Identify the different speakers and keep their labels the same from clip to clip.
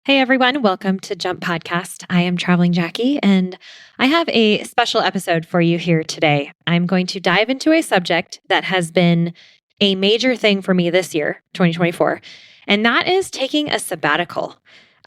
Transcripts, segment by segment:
Speaker 1: Hey everyone, welcome to Jump Podcast. I am Traveling Jackie, and I have a special episode for you here today. I'm going to dive into a subject that has been a major thing for me this year, 2024, and that is taking a sabbatical.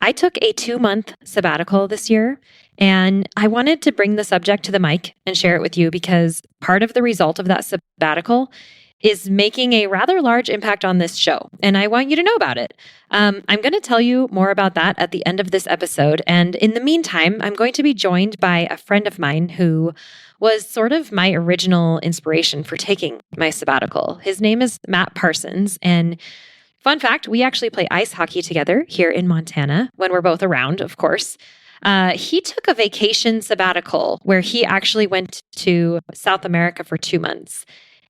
Speaker 1: I took a 2-month sabbatical this year, and I wanted to bring the subject to the mic and share it with you because part of the result of that sabbatical is making a rather large impact on this show, and I want you to know about it. I'm going to tell you more about that at the end of this episode. And in the meantime, I'm going to be joined by a friend of mine who was sort of my original inspiration for taking my sabbatical. His name is Matt Parsons. And fun fact, we actually play ice hockey together here in Montana when we're both around, of course. He took a vacation sabbatical where he actually went to South America for 2 months.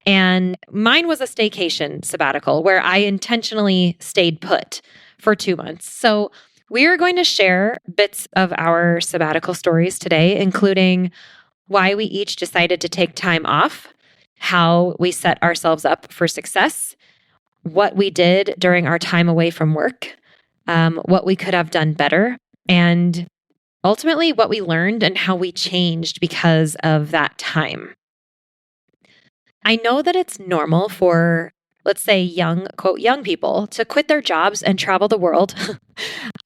Speaker 1: And mine was a staycation sabbatical where I intentionally stayed put for 2 months. So we are going to share bits of our sabbatical stories today, including why we each decided to take time off, how we set ourselves up for success, what we did during our time away from work, what we could have done better, and ultimately what we learned and how we changed because of that time. I know that it's normal for, let's say, young, quote, young people to quit their jobs and travel the world.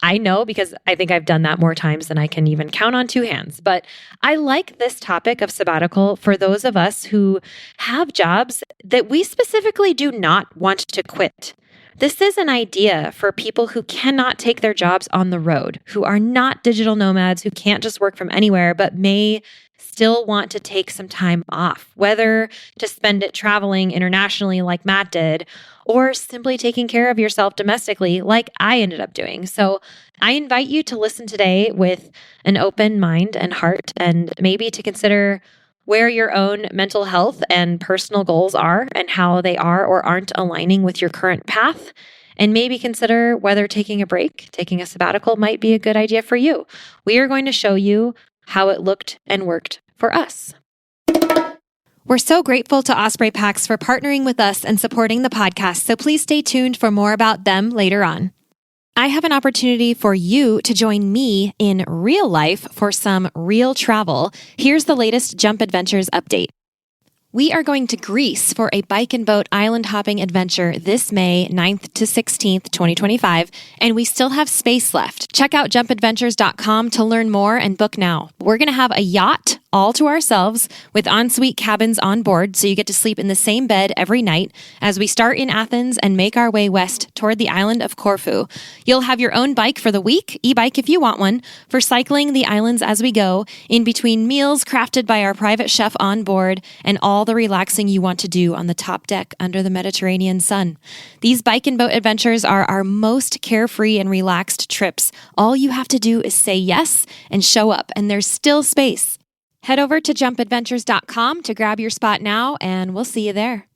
Speaker 1: I know because I think I've done that more times than I can even count on 2 hands. But I like this topic of sabbatical for those of us who have jobs that we specifically do not want to quit. This is an idea for people who cannot take their jobs on the road, who are not digital nomads, who can't just work from anywhere, but may still want to take some time off, whether to spend it traveling internationally like Matt did, or simply taking care of yourself domestically like I ended up doing. So I invite you to listen today with an open mind and heart, and maybe to consider where your own mental health and personal goals are and how they are or aren't aligning with your current path. And maybe consider whether taking a break, taking a sabbatical might be a good idea for you. We are going to show you how it looked and worked for us. We're so grateful to Osprey Packs for partnering with us and supporting the podcast, so please stay tuned for more about them later on. I have an opportunity for you to join me in real life for some real travel. Here's the latest Jump Adventures update. We are going to Greece for a bike and boat island hopping adventure this May 9th to 16th, 2025, and we still have space left. Check out jumpadventures.com to learn more and book now. We're going to have a yacht all to ourselves with ensuite cabins on board, so you get to sleep in the same bed every night as we start in Athens and make our way west toward the island of Corfu. You'll have your own bike for the week, e-bike if you want one, for cycling the islands as we go, in between meals crafted by our private chef on board, and all the relaxing you want to do on the top deck under the Mediterranean sun. These bike and boat adventures are our most carefree and relaxed trips. All you have to do is say yes and show up, and there's still space. Head over to jumpadventures.com to grab your spot now, and we'll see you there.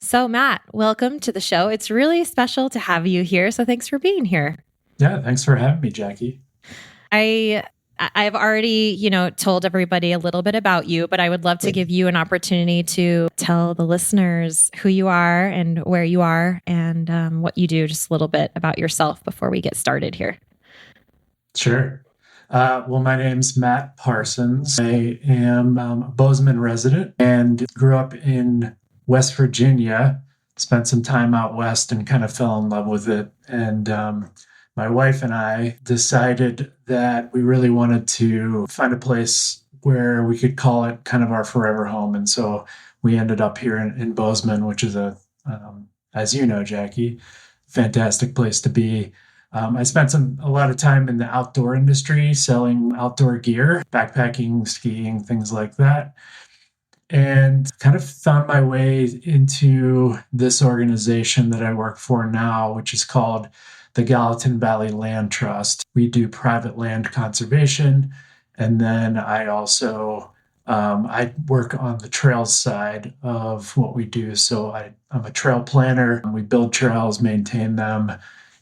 Speaker 1: So, Matt, welcome to the show. It's really special to have you here, so thanks for being here.
Speaker 2: Yeah, thanks for having me, Jackie.
Speaker 1: I've already, told everybody a little bit about you, but I would love to give you an opportunity to tell the listeners who you are and where you are and what you do, just a little bit about yourself before we get started here.
Speaker 2: Sure. Well, my name's Matt Parsons. I am a Bozeman resident and grew up in West Virginia, spent some time out west and kind of fell in love with it. And my wife and I decided that we really wanted to find a place where we could call it kind of our forever home. And so we ended up here in Bozeman, which is as you know, Jackie, fantastic place to be. I spent a lot of time in the outdoor industry, selling outdoor gear, backpacking, skiing, things like that, and kind of found my way into this organization that I work for now, which is called the Gallatin Valley Land Trust. We do private land conservation, and then I also I work on the trails side of what we do. So I'm a trail planner. We build trails, maintain them,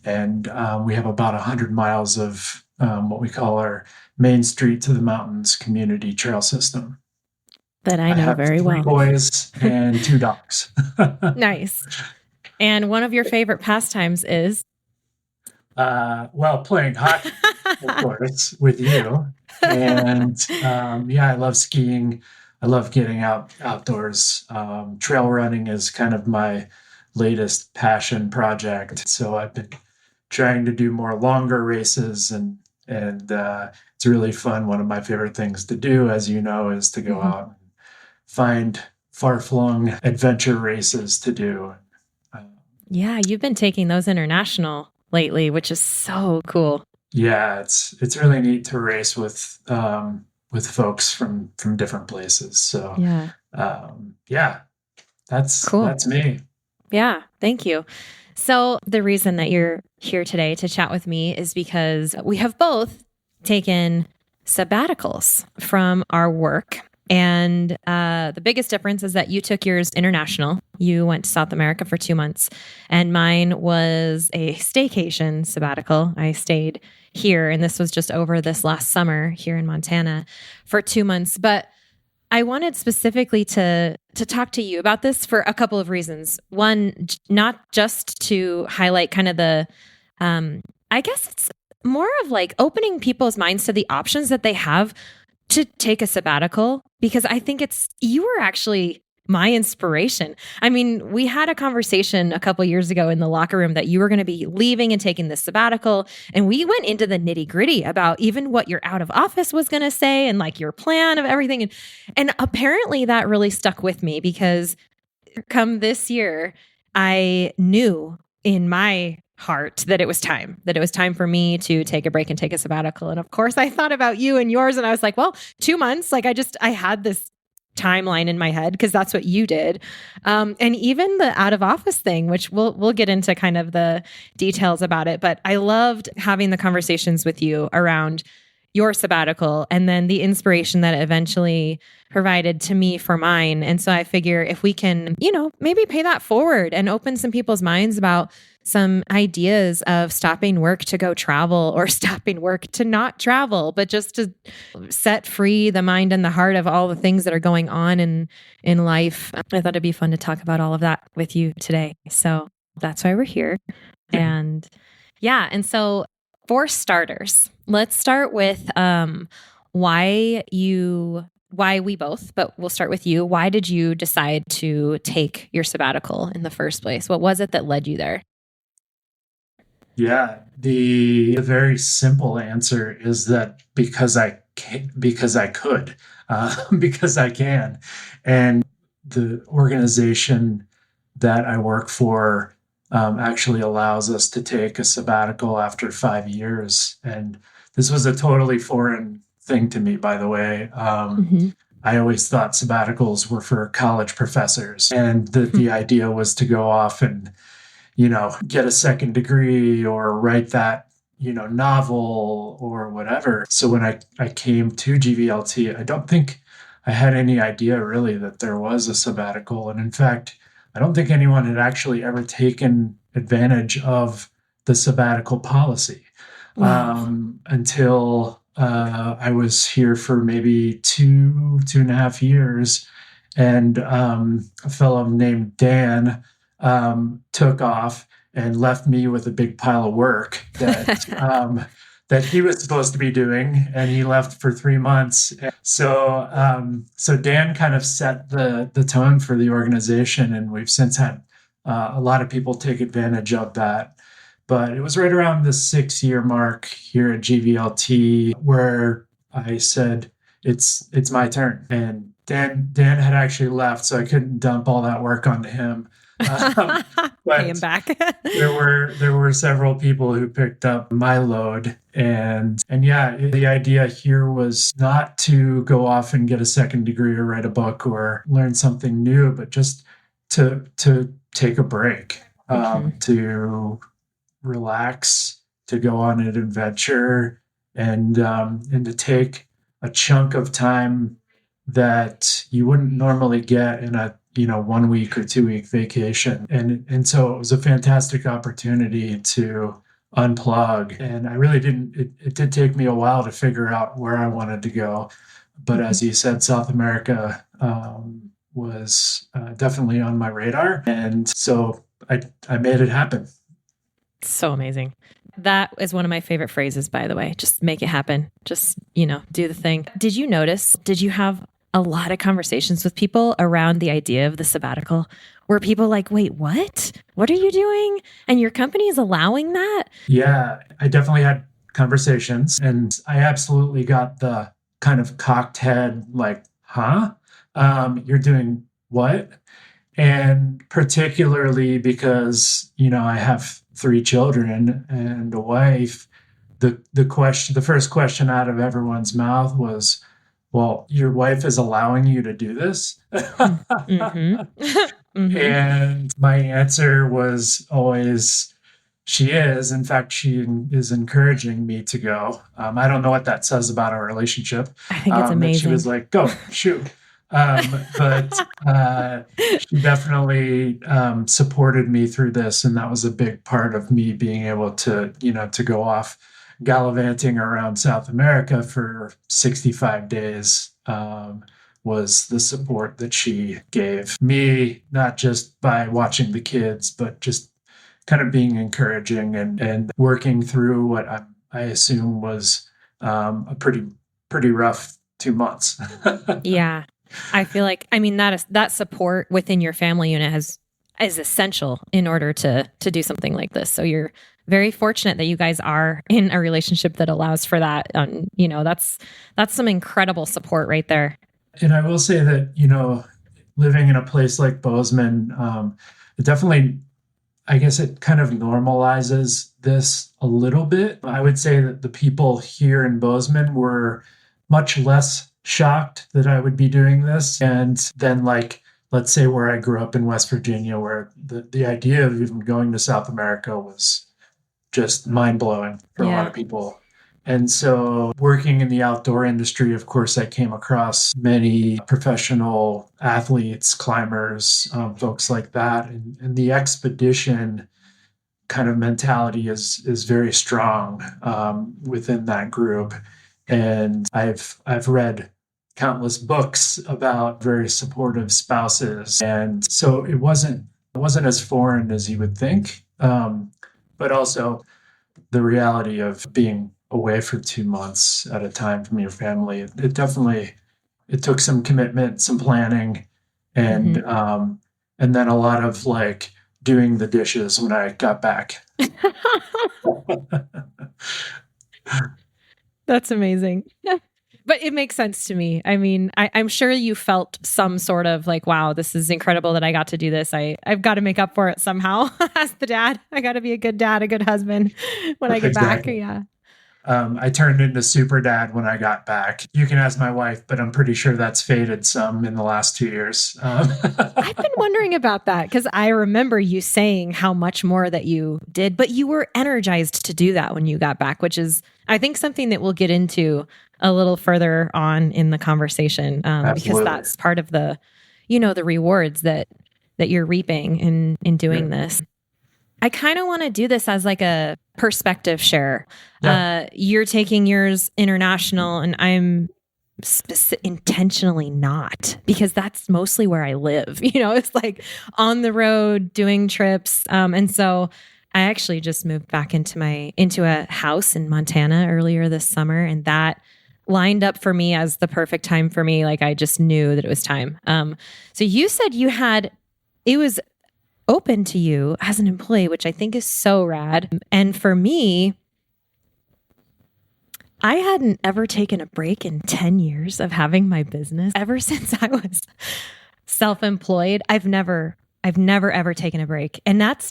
Speaker 2: and we have about 100 miles of what we call our Main Street to the Mountains community trail system.
Speaker 1: That I know very well.
Speaker 2: 3 boys and 2 dogs.
Speaker 1: Nice. And one of your favorite pastimes is?
Speaker 2: Well, playing hockey, of course, with you. And yeah, I love skiing. I love getting outdoors. Trail running is kind of my latest passion project. So I've been trying to do more longer races, and it's really fun. One of my favorite things to do, as you know, is to go out and find far-flung adventure races to do.
Speaker 1: Yeah, you've been taking those international lately, which is so cool.
Speaker 2: Yeah, it's really neat to race with folks from different places. So
Speaker 1: Yeah,
Speaker 2: yeah,
Speaker 1: cool.
Speaker 2: that's me.
Speaker 1: Yeah, thank you. So, the reason that you're here today to chat with me is because we have both taken sabbaticals from our work. And the biggest difference is that you took yours international. You went to South America for 2 months, and mine was a staycation sabbatical. I stayed here, and this was just over this last summer here in Montana for 2 months. But I wanted specifically to talk to you about this for a couple of reasons. One, not just to highlight kind of the, I guess it's more of like opening people's minds to the options that they have to take a sabbatical, because I think you were actually my inspiration. I mean, we had a conversation a couple years ago in the locker room that you were going to be leaving and taking this sabbatical. And we went into the nitty gritty about even what your out of office was going to say and like your plan of everything. And apparently that really stuck with me, because come this year, I knew in my heart that it was time for me to take a break and take a sabbatical. And of course I thought about you and yours, and I was like, well, 2 months, like I had this timeline in my head because that's what you did. And even the out of office thing, which we'll get into kind of the details about it, but I loved having the conversations with you around your sabbatical and then the inspiration that it eventually provided to me for mine. And so I figure if we can, maybe pay that forward and open some people's minds about some ideas of stopping work to go travel, or stopping work to not travel, but just to set free the mind and the heart of all the things that are going on in life. I thought it'd be fun to talk about all of that with you today. So that's why we're here. And yeah. And so for starters, let's start with why we both, but we'll start with you. Why did you decide to take your sabbatical in the first place? What was it that led you there?
Speaker 2: Yeah, the very simple answer is that because I could, because I can, and the organization that I work for actually allows us to take a sabbatical after 5 years, and this was a totally foreign thing to me, by the way. I always thought sabbaticals were for college professors, and the idea was to go off and get a second degree or write that, novel or whatever. So when I came to GVLT, I don't think I had any idea really that there was a sabbatical. And in fact, I don't think anyone had actually ever taken advantage of the sabbatical policy.
Speaker 1: Wow.
Speaker 2: Until I was here for maybe 2.5 years. And a fellow named Dan took off and left me with a big pile of work that he was supposed to be doing, and he left for 3 months. So Dan kind of set the tone for the organization, and we've since had a lot of people take advantage of that. But it was right around the 6-year mark here at GVLT where I said, it's my turn. And Dan had actually left, so I couldn't dump all that work onto him.
Speaker 1: Pay him back.
Speaker 2: there were several people who picked up my load, and yeah, the idea here was not to go off and get a second degree or write a book or learn something new, but just to take a break, to relax, to go on an adventure, and to take a chunk of time that you wouldn't normally get in a 1 week or 2 week vacation. And so it was a fantastic opportunity to unplug. And I really it did take me a while to figure out where I wanted to go. But as you said, South America was definitely on my radar. And so I made it happen.
Speaker 1: So amazing. That is one of my favorite phrases, by the way. Just make it happen. Just, do the thing. Did you have a lot of conversations with people around the idea of the sabbatical? Were people like, wait, what? What are you doing? And your company is allowing that?
Speaker 2: Yeah, I definitely had conversations, and I absolutely got the kind of cocked head, like, huh? You're doing what? And particularly because, I have three children and a wife, the first question out of everyone's mouth was, well, your wife is allowing you to do this?
Speaker 1: Mm-hmm. Mm-hmm.
Speaker 2: And my answer was always, she is. In fact, she is encouraging me to go. I don't know what that says about our relationship.
Speaker 1: I think it's
Speaker 2: That she
Speaker 1: amazing.
Speaker 2: was like, go, shoot. But she definitely supported me through this. And that was a big part of me being able to, to go off gallivanting around South America for 65 days. Was the support that she gave me, not just by watching the kids, but just kind of being encouraging and working through what I assume was a pretty rough 2 months.
Speaker 1: Yeah. I feel like, that support within your family unit is essential in order to do something like this. So you're very fortunate that you guys are in a relationship that allows for that. That's some incredible support right there.
Speaker 2: And I will say that, living in a place like Bozeman, it definitely, I guess it kind of normalizes this a little bit. I would say that the people here in Bozeman were much less shocked that I would be doing this. And then, like, let's say where I grew up in West Virginia, where the idea of even going to South America was just mind blowing for a lot of people. And so, working in the outdoor industry, of course, I came across many professional athletes, climbers, folks like that. And the expedition kind of mentality is very strong within that group. And I've read countless books about very supportive spouses, and so it wasn't as foreign as you would think. But also the reality of being away for 2 months at a time from your family, it definitely it took some commitment, some planning, and and then a lot of like doing the dishes when I got back.
Speaker 1: That's amazing. But it makes sense to me. I'm sure you felt some sort of like, wow, this is incredible that I got to do this. I've got to make up for it somehow. As the dad, I got to be a good dad, a good husband when I get
Speaker 2: Exactly.
Speaker 1: back. Yeah.
Speaker 2: I turned into super dad when I got back. You can ask my wife, but I'm pretty sure that's faded some in the last 2 years.
Speaker 1: I've been wondering about that because I remember you saying how much more that you did, but you were energized to do that when you got back, which is, I think, something that we'll get into a little further on in the conversation because that's part of the, the rewards that you're reaping in doing this. I kind of want to do this as like a perspective share.
Speaker 2: Yeah.
Speaker 1: You're taking yours international, and I'm intentionally not, because that's mostly where I live. It's like on the road doing trips. And so I actually just moved back into a house in Montana earlier this summer, and that lined up for me as the perfect time for me. Like I just knew that it was time. So you said it was open to you as an employee, which I think is so rad. And for me, I hadn't ever taken a break in 10 years of having my business. Ever since I was self-employed, I've never ever taken a break. And that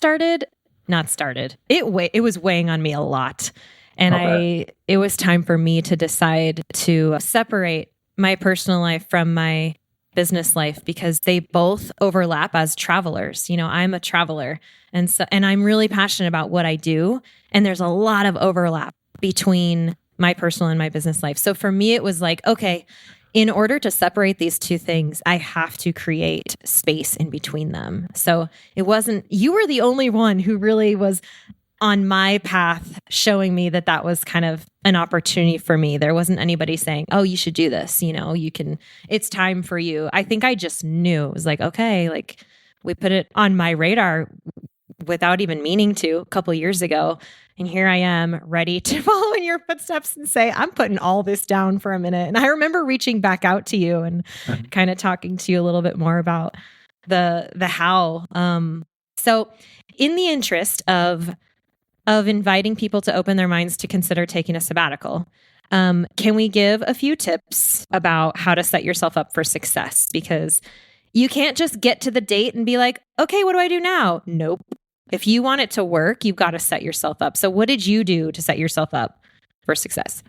Speaker 1: it was weighing on me a lot. And it was time for me to decide to separate my personal life from my business life, because they both overlap as travelers. I'm a traveler, and I'm really passionate about what I do. And there's a lot of overlap between my personal and my business life. So for me, it was like, okay, in order to separate these two things, I have to create space in between them. So you were the only one who really was on my path showing me that was kind of an opportunity for me. There wasn't anybody saying, oh, you should do this. It's time for you. I think I just knew. It was like, okay, like we put it on my radar. without even meaning to a couple years ago. And here I am ready to follow in your footsteps and say, I'm putting all this down for a minute. And I remember reaching back out to you and kind of talking to you a little bit more about the how. So in the interest of inviting people to open their minds to consider taking a sabbatical, can we give a few tips about how to set yourself up for success? Because you can't just get to the date and be like, okay, what do I do now? Nope. If you want it to work, you've got to set yourself up. So what did you do to set yourself up for success?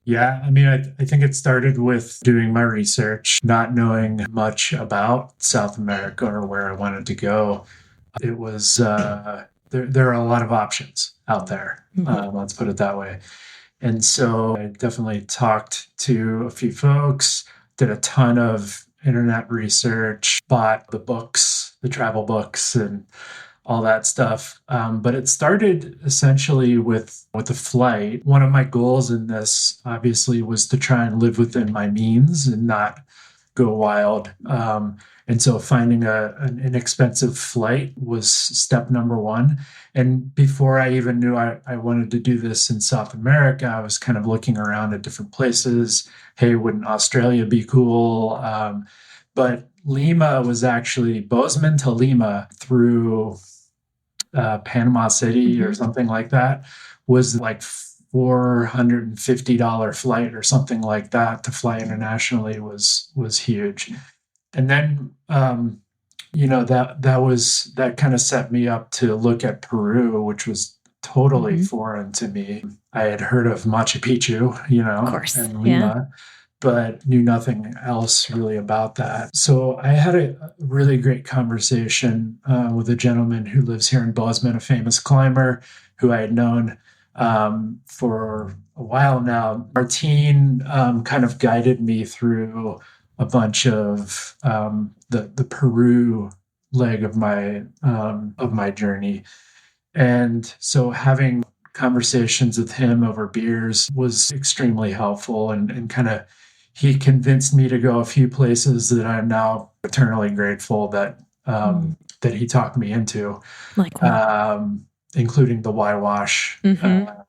Speaker 2: Yeah, I mean, I think it started with doing my research, not knowing much about South America or where I wanted to go. It was, there are a lot of options out there. Let's put it that way. And so I definitely talked to a few folks, did a ton of internet research, bought the books, the travel books and all that stuff. But it started essentially with a flight. One of my goals in this obviously was to try and live within my means and not go wild. And so finding an inexpensive flight was step number one. And before I even knew I wanted to do this in South America, I was kind of looking around at different places. Hey, wouldn't Australia be cool? But Lima was actually Bozeman to Lima through Panama City or something like that was like $450 flight or something like that to fly internationally was huge. And then, that kind of set me up to look at Peru, which was totally foreign to me. I had heard of Machu Picchu,
Speaker 1: Of course.
Speaker 2: and Lima, but knew nothing else really about that. So I had a really great conversation with a gentleman who lives here in Bozeman, a famous climber who I had known for a while now. Martine kind of guided me through a bunch of the Peru leg of my journey. And so having conversations with him over beers was extremely helpful and kind of he convinced me to go a few places that I'm now eternally grateful that that he talked me into,
Speaker 1: like
Speaker 2: including the Wash, where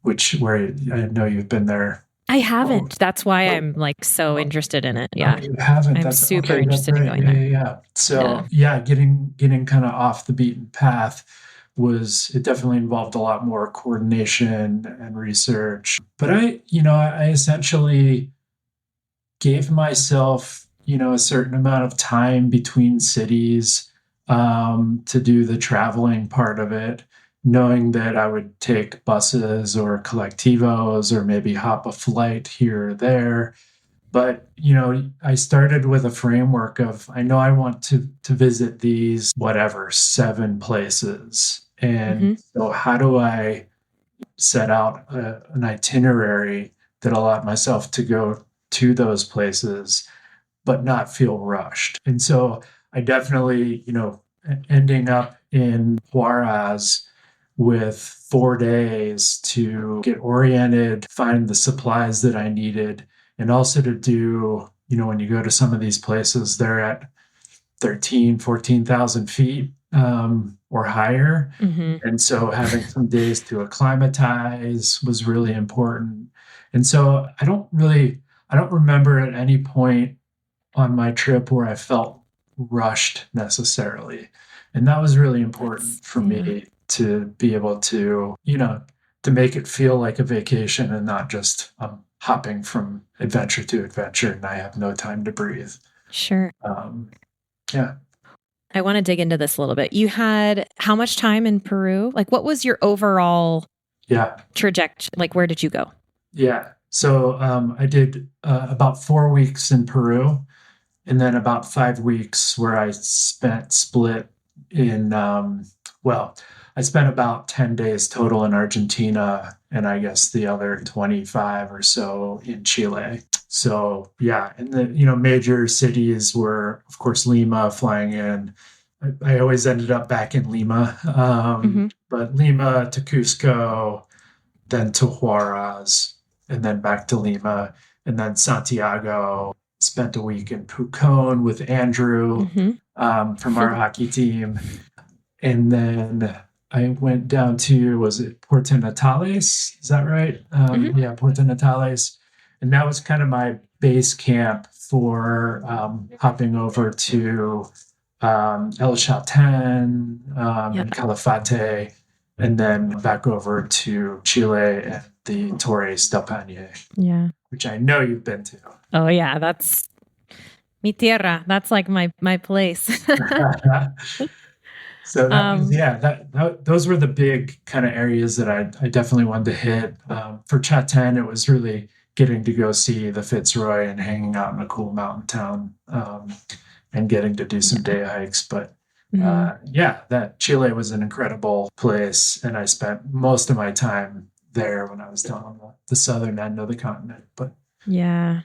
Speaker 2: I know you've been there.
Speaker 1: I haven't. That's why I'm like so interested in it. Yeah.
Speaker 2: You haven't.
Speaker 1: I'm super interested in going there.
Speaker 2: Yeah. So getting kind of off the beaten path it definitely involved a lot more coordination and research. But I essentially gave myself, a certain amount of time between cities to do the traveling part of it, knowing that I would take buses or collectivos or maybe hop a flight here or there. But, I started with a framework of, I know I want to visit these, 7 places. And so how do I set out an itinerary that allowed myself to go to those places, but not feel rushed? And so I definitely, ending up in Juarez with 4 days to get oriented, find the supplies that I needed, and also to do, when you go to some of these places, they're at 14,000 feet or higher. And so having some days to acclimatize was really important. And so I don't remember at any point on my trip where I felt rushed necessarily. And that was really important for me to be able to, to make it feel like a vacation and not just hopping from adventure to adventure and I have no time to breathe.
Speaker 1: Sure.
Speaker 2: Yeah.
Speaker 1: I want to dig into this a little bit. You had how much time in Peru? Like, what was your overall trajectory? Like, where did you go?
Speaker 2: Yeah. So I did about 4 weeks in Peru and then about 5 weeks where I split in, I spent about 10 days total in Argentina and I guess the other 25 or so in Chile. So and the major cities were, of course, Lima, flying in. I always ended up back in Lima, but Lima to Cusco, then to Juarez, and then back to Lima, and then Santiago. Spent a week in Pucón with Andrew from our hockey team. And then I went down to, was it Puerto Natales? Is that right? Yeah, Puerto Natales. And that was kind of my base camp for hopping over to El Chalten and Calafate, and then back over to Chile and the Torres del Paine.
Speaker 1: Yeah.
Speaker 2: Which I know you've been to.
Speaker 1: Oh, yeah. That's mi tierra. That's like my place.
Speaker 2: So that was, those were the big kind of areas that I definitely wanted to hit. For Chaten, it was really getting to go see the Fitzroy and hanging out in a cool mountain town and getting to do some day hikes. But that Chile was an incredible place, and I spent most of my time there when I was down on the southern end of the continent. But
Speaker 1: yeah.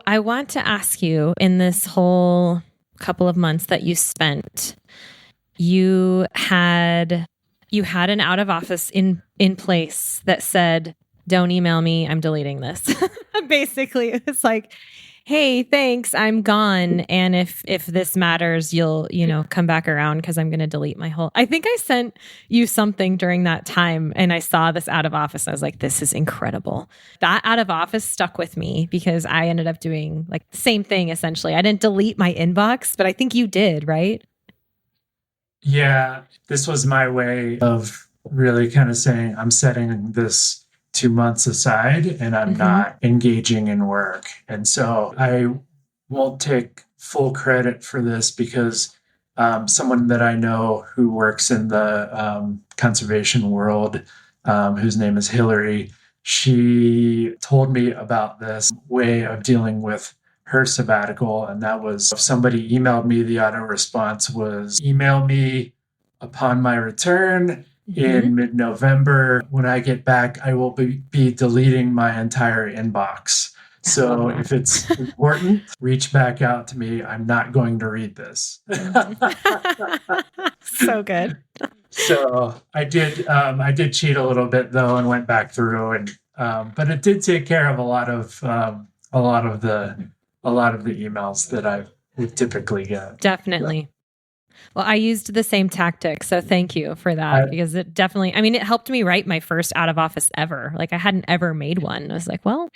Speaker 1: I want to ask you, in this whole couple of months that you spent, you had an out of office in place that said, "Don't email me, I'm deleting this." Basically, it's like, "Hey, thanks, I'm gone, and if this matters, you'll come back around because I'm going to delete my whole." I think I sent you something during that time, and I saw this out of office. I was like, "This is incredible." That out of office stuck with me because I ended up doing like the same thing. Essentially, I didn't delete my inbox, but I think you did, right?
Speaker 2: Yeah, this was my way of really kind of saying, I'm setting this 2 months aside and I'm not engaging in work. And so I won't take full credit for this because someone that I know who works in the conservation world, whose name is Hillary, she told me about this way of dealing with her sabbatical. And that was, if somebody emailed me, the auto response was, email me upon my return in mid-November. When I get back, I will be deleting my entire inbox. So if it's important, reach back out to me. I'm not going to read this.
Speaker 1: So good.
Speaker 2: So I did cheat a little bit though, and went back through, and but it did take care of a lot of the emails that I would typically get.
Speaker 1: Definitely. Well, I used the same tactic. So thank you for that, because it definitely, it helped me write my first out of office ever. Like I hadn't ever made one. I was like, well,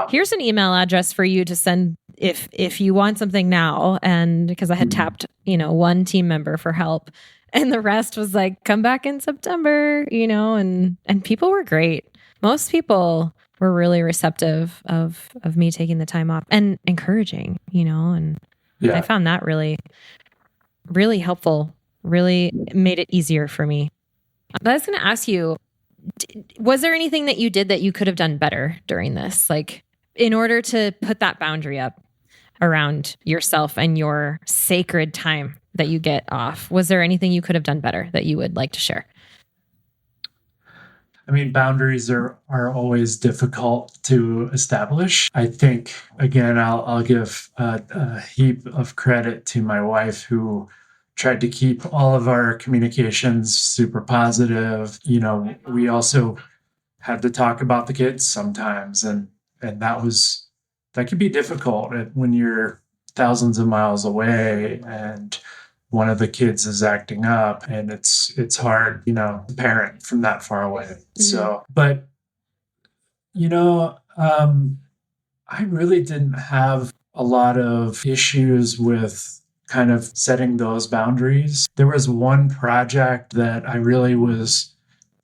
Speaker 1: here's an email address for you to send if you want something now. And because I had tapped, one team member for help, and the rest was like, come back in September, and people were great. Most people were really receptive of me taking the time off and encouraging, and I found that really, really helpful, really made it easier for me. But I was going to ask you, was there anything that you did that you could have done better during this? Like in order to put that boundary up around yourself and your sacred time that you get off, was there anything you could have done better that you would like to share?
Speaker 2: Boundaries are always difficult to establish. I think, again, I'll give a heap of credit to my wife, who tried to keep all of our communications super positive. We also had to talk about the kids sometimes, and that can be difficult when you're thousands of miles away and one of the kids is acting up, and it's hard, to parent from that far away. Mm-hmm. So, but, I really didn't have a lot of issues with kind of setting those boundaries. There was one project that I really was,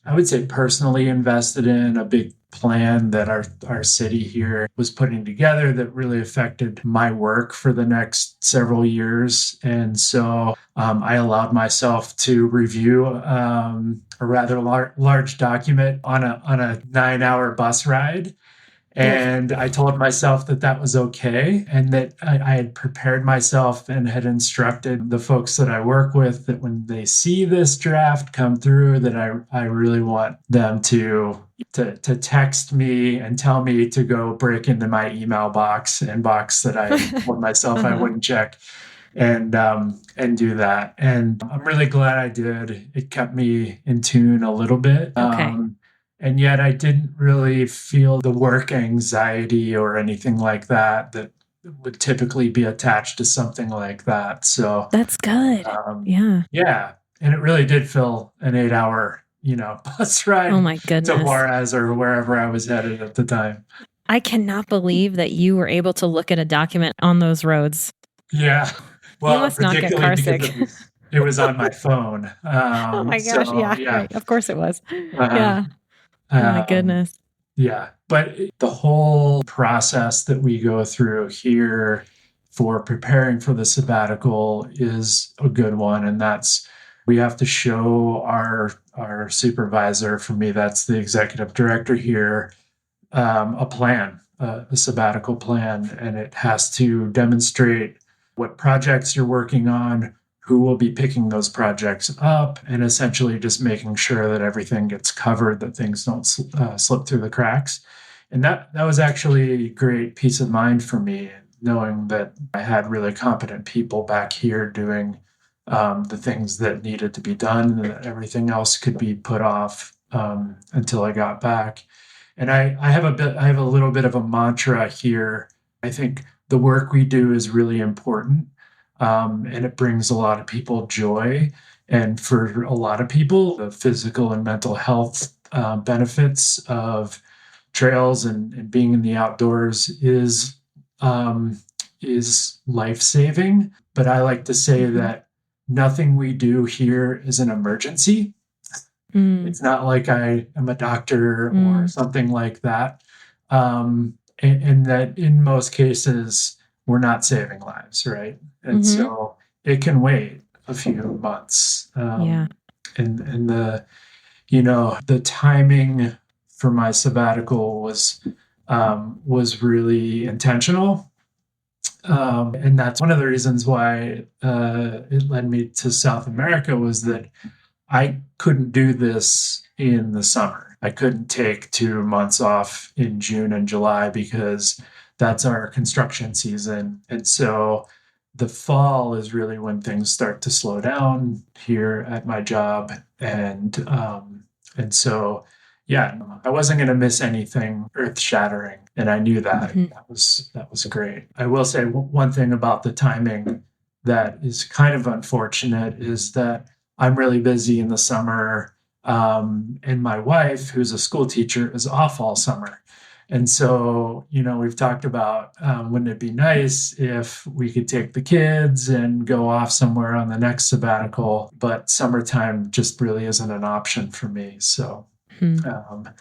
Speaker 2: I would say, personally invested in, a big plan that our city here was putting together that really affected my work for the next several years. And so I allowed myself to review a rather large document on a 9-hour bus ride. And I told myself that was okay, and that I had prepared myself and had instructed the folks that I work with that when they see this draft come through, that I really want them to text me and tell me to go break into my email box that I told myself I wouldn't check, and do that. And I'm really glad I did. It kept me in tune a little bit.
Speaker 1: Okay.
Speaker 2: And yet I didn't really feel the work anxiety or anything like that would typically be attached to something like that. So
Speaker 1: That's good.
Speaker 2: um,
Speaker 1: Yeah.
Speaker 2: yeah, and it really did fill an 8 hour, bus
Speaker 1: Oh
Speaker 2: ride
Speaker 1: my
Speaker 2: to
Speaker 1: goodness.
Speaker 2: Juarez or wherever I was headed at the time.
Speaker 1: I cannot believe that you were able to look at a document on those roads.
Speaker 2: Yeah.
Speaker 1: You
Speaker 2: Well,
Speaker 1: must not get
Speaker 2: particularly
Speaker 1: car
Speaker 2: because
Speaker 1: sick.
Speaker 2: it was on my phone.
Speaker 1: Oh my gosh.
Speaker 2: So
Speaker 1: Yeah.
Speaker 2: yeah.
Speaker 1: Right. Of course it was.
Speaker 2: Uh,
Speaker 1: Yeah. Oh my
Speaker 2: um,
Speaker 1: goodness.
Speaker 2: yeah. But the whole process that we go through here for preparing for the sabbatical is a good one. And that's, we have to show our supervisor, for me, that's the executive director here, a plan, a sabbatical plan, and it has to demonstrate what projects you're working on, who will be picking those projects up, and essentially just making sure that everything gets covered, that things don't slip through the cracks. And that was actually a great peace of mind for me, knowing that I had really competent people back here doing the things that needed to be done, and that everything else could be put off until I got back. And I have a little bit of a mantra here. I think the work we do is really important, and it brings a lot of people joy. And for a lot of people, the physical and mental health benefits of trails and being in the outdoors is life saving. But I like to say that nothing we do here is an emergency. It's not like I am a doctor or something like that. And that in most cases, we're not saving lives, right? And so it can wait a few months.
Speaker 1: Yeah.
Speaker 2: And the timing for my sabbatical was really intentional. And that's one of the reasons why it led me to South America, was that I couldn't do this in the summer. I couldn't take 2 months off in June and July because that's our construction season. And so the fall is really when things start to slow down here at my job. And so, yeah, I wasn't going to miss anything earth shattering. And I knew that. That was great. I will say one thing about the timing that is kind of unfortunate is that I'm really busy in the summer. And my wife, who's a school teacher, is off all summer. And so, we've talked about, wouldn't it be nice if we could take the kids and go off somewhere on the next sabbatical? But summertime just really isn't an option for me. So,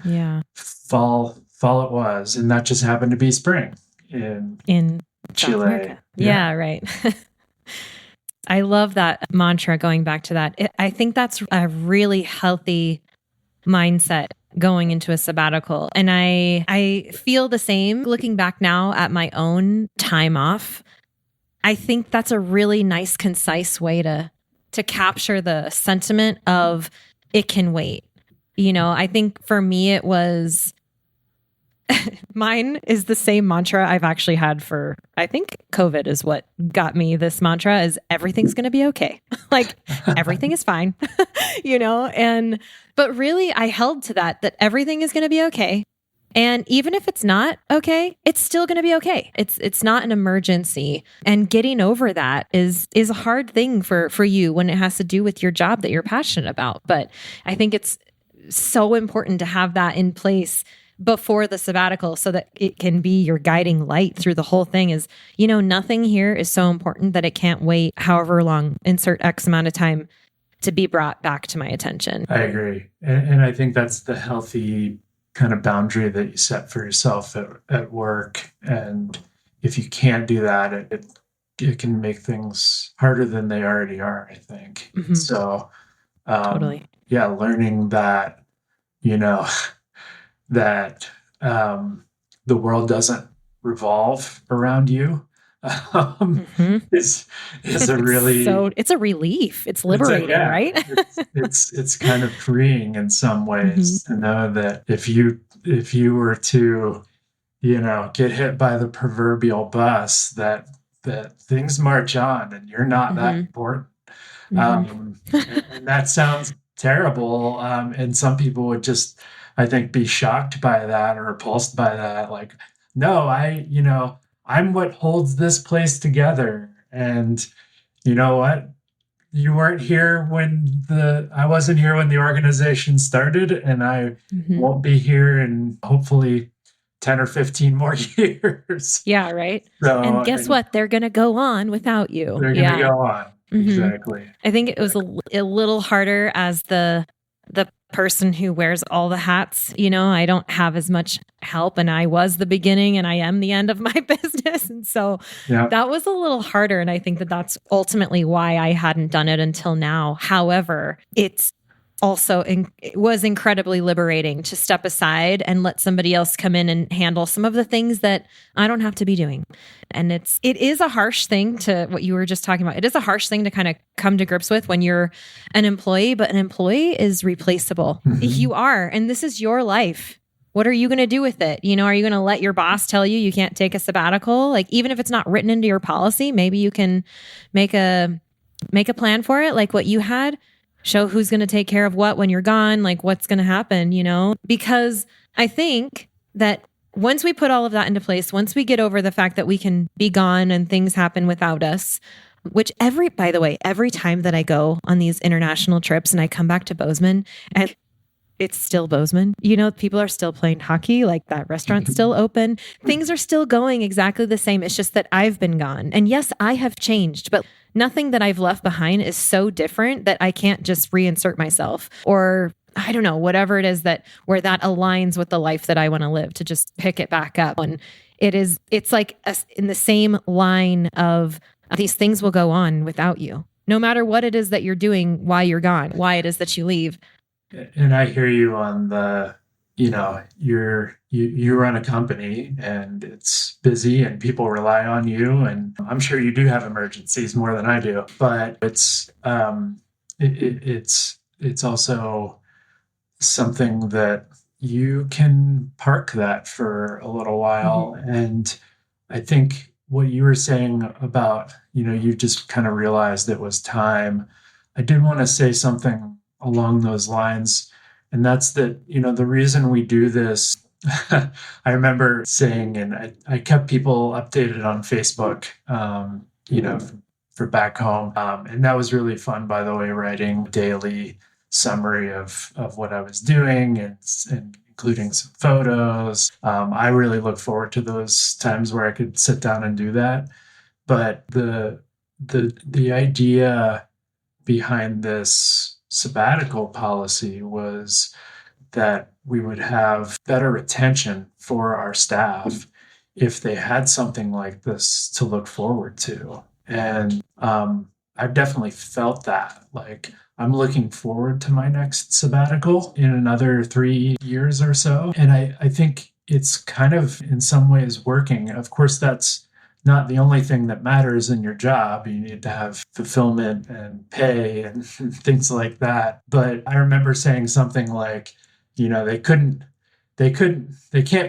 Speaker 1: yeah,
Speaker 2: fall it was, and that just happened to be spring in Chile.
Speaker 1: Yeah, right. I love that mantra, going back to that. I think that's a really healthy mindset going into a sabbatical. And I feel the same looking back now at my own time off. I think that's a really nice, concise way to capture the sentiment of it can wait. I think for me, it was mine is the same mantra I've actually had for, I think COVID is what got me this mantra, is everything's going to be okay. Like everything is fine, but really I held to that everything is going to be okay. And even if it's not okay, it's still going to be okay. It's not an emergency. And getting over that is a hard thing for you when it has to do with your job that you're passionate about. But I think it's so important to have that in place before the sabbatical so that it can be your guiding light through the whole thing. Is, nothing here is so important that it can't wait however long, insert X amount of time, to be brought back to my attention.
Speaker 2: I agree. And I think that's the healthy kind of boundary that you set for yourself at work. And if you can't do that, it can make things harder than they already are, I think. So,
Speaker 1: Totally.
Speaker 2: Yeah, learning that, that the world doesn't revolve around you is a really
Speaker 1: it's a relief. It's liberating, right?
Speaker 2: it's kind of freeing in some ways to know that if you were to get hit by the proverbial bus, that things march on and you're not that important. And that sounds terrible, and some people would just, I think, be shocked by that or repulsed by that. Like, no, I'm what holds this place together. And you know what? You weren't here when I wasn't here when the organization started, and I won't be here in hopefully 10 or 15 more years.
Speaker 1: Yeah, right. And
Speaker 2: So
Speaker 1: guess what? They're going to go on without you.
Speaker 2: they're going to go on. Exactly.
Speaker 1: I think it was a little harder as the person who wears all the hats. I don't have as much help, and I was the beginning and I am the end of my business. And so that was a little harder. And I think that that's ultimately why I hadn't done it until now. However, it's also it was incredibly liberating to step aside and let somebody else come in and handle some of the things that I don't have to be doing. And it is a harsh thing to what you were just talking about. It is a harsh thing to kind of come to grips with when you're an employee, but an employee is replaceable. You are, and this is your life. What are you going to do with it? Are you going to let your boss tell you can't take a sabbatical? Like, even if it's not written into your policy, maybe you can make a plan for it, like what you had. Show who's going to take care of what when you're gone, like what's going to happen, because I think that once we put all of that into place, once we get over the fact that we can be gone and things happen without us, which by the way, every time that I go on these international trips and I come back to Bozeman and it's still Bozeman, people are still playing hockey, like that restaurant's still open. Things are still going exactly the same. It's just that I've been gone. And yes, I have changed, but nothing that I've left behind is so different that I can't just reinsert myself, or I don't know, whatever it is where that aligns with the life that I want to live, to just pick it back up. And it's like in the same line of these things will go on without you, no matter what it is that you're doing while you're gone, why it is that you leave.
Speaker 2: And I hear you on the, you run a company and it's busy and people rely on you. And I'm sure you do have emergencies more than I do, but it's also something that you can park that for a little while. And I think what you were saying about, you just kind of realized it was time. I did want to say something along those lines. And that's that, the reason we do this, I remember saying, and I kept people updated on Facebook, for back home. And that was really fun, by the way, writing daily summary of what I was doing and including some photos. I really look forward to those times where I could sit down and do that. But the idea behind this sabbatical policy was that we would have better retention for our staff if they had something like this to look forward to. And I've definitely felt that. Like, I'm looking forward to my next sabbatical in another 3 years or so. And I think it's kind of in some ways working. Of course, that's not the only thing that matters in your job. You need to have fulfillment and pay and things like that. But I remember saying something like, they can't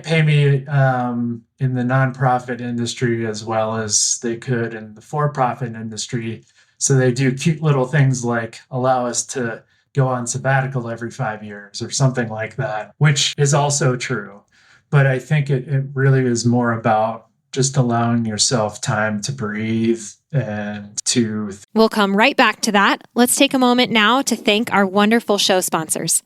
Speaker 2: pay me in the nonprofit industry as well as they could in the for-profit industry. So they do cute little things like allow us to go on sabbatical every 5 years or something like that, which is also true. But I think it really is more about just allowing yourself time to breathe and to...
Speaker 1: We'll come right back to that. Let's take a moment now to thank our wonderful show sponsors.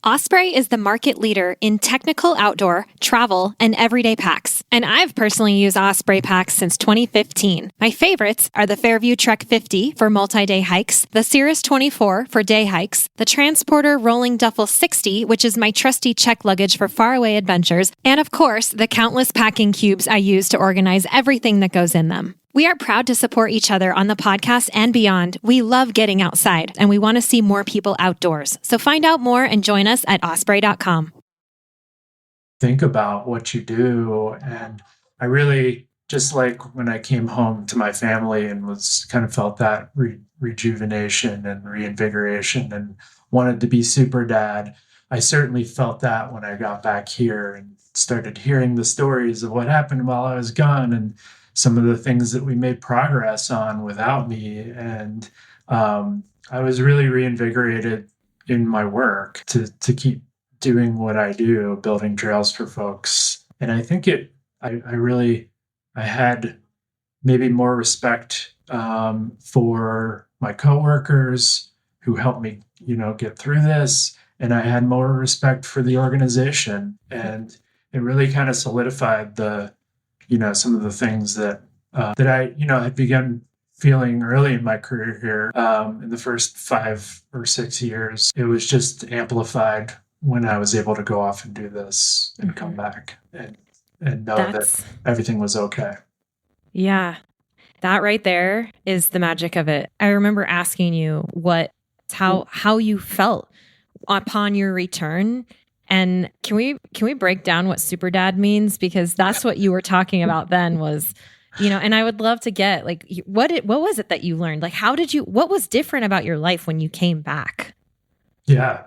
Speaker 1: Osprey is the market leader in technical outdoor, travel, and everyday packs. And I've personally used Osprey packs since 2015. My favorites are the Fairview Trek 50 for multi-day hikes, the Cirrus 24 for day hikes, the Transporter Rolling Duffel 60, which is my trusty check luggage for faraway adventures, and of course, the countless packing cubes I use to organize everything that goes in them. We are proud to support each other on the podcast and beyond. We love getting outside, and we want to see more people outdoors. So find out more and join us at osprey.com.
Speaker 2: Think about what you do. And I really, just like when I came home to my family and was kind of felt that rejuvenation and reinvigoration and wanted to be super dad, I certainly felt that when I got back here and started hearing the stories of what happened while I was gone and some of the things that we made progress on without me. And I was really reinvigorated in my work to keep doing what I do, building trails for folks. And I think I really I had maybe more respect for my coworkers who helped me, get through this. And I had more respect for the organization. And it really kind of solidified some of the things that I, had begun feeling early in my career here. In the first 5 or 6 years, it was just amplified when I was able to go off and do this and come back and know that everything was okay.
Speaker 1: Yeah. That right there is the magic of it. I remember asking you how you felt upon your return. And can we break down what super dad means? Because that's what you were talking about then was, and I would love to get like, what was it that you learned? Like, what was different about your life when you came back?
Speaker 2: Yeah.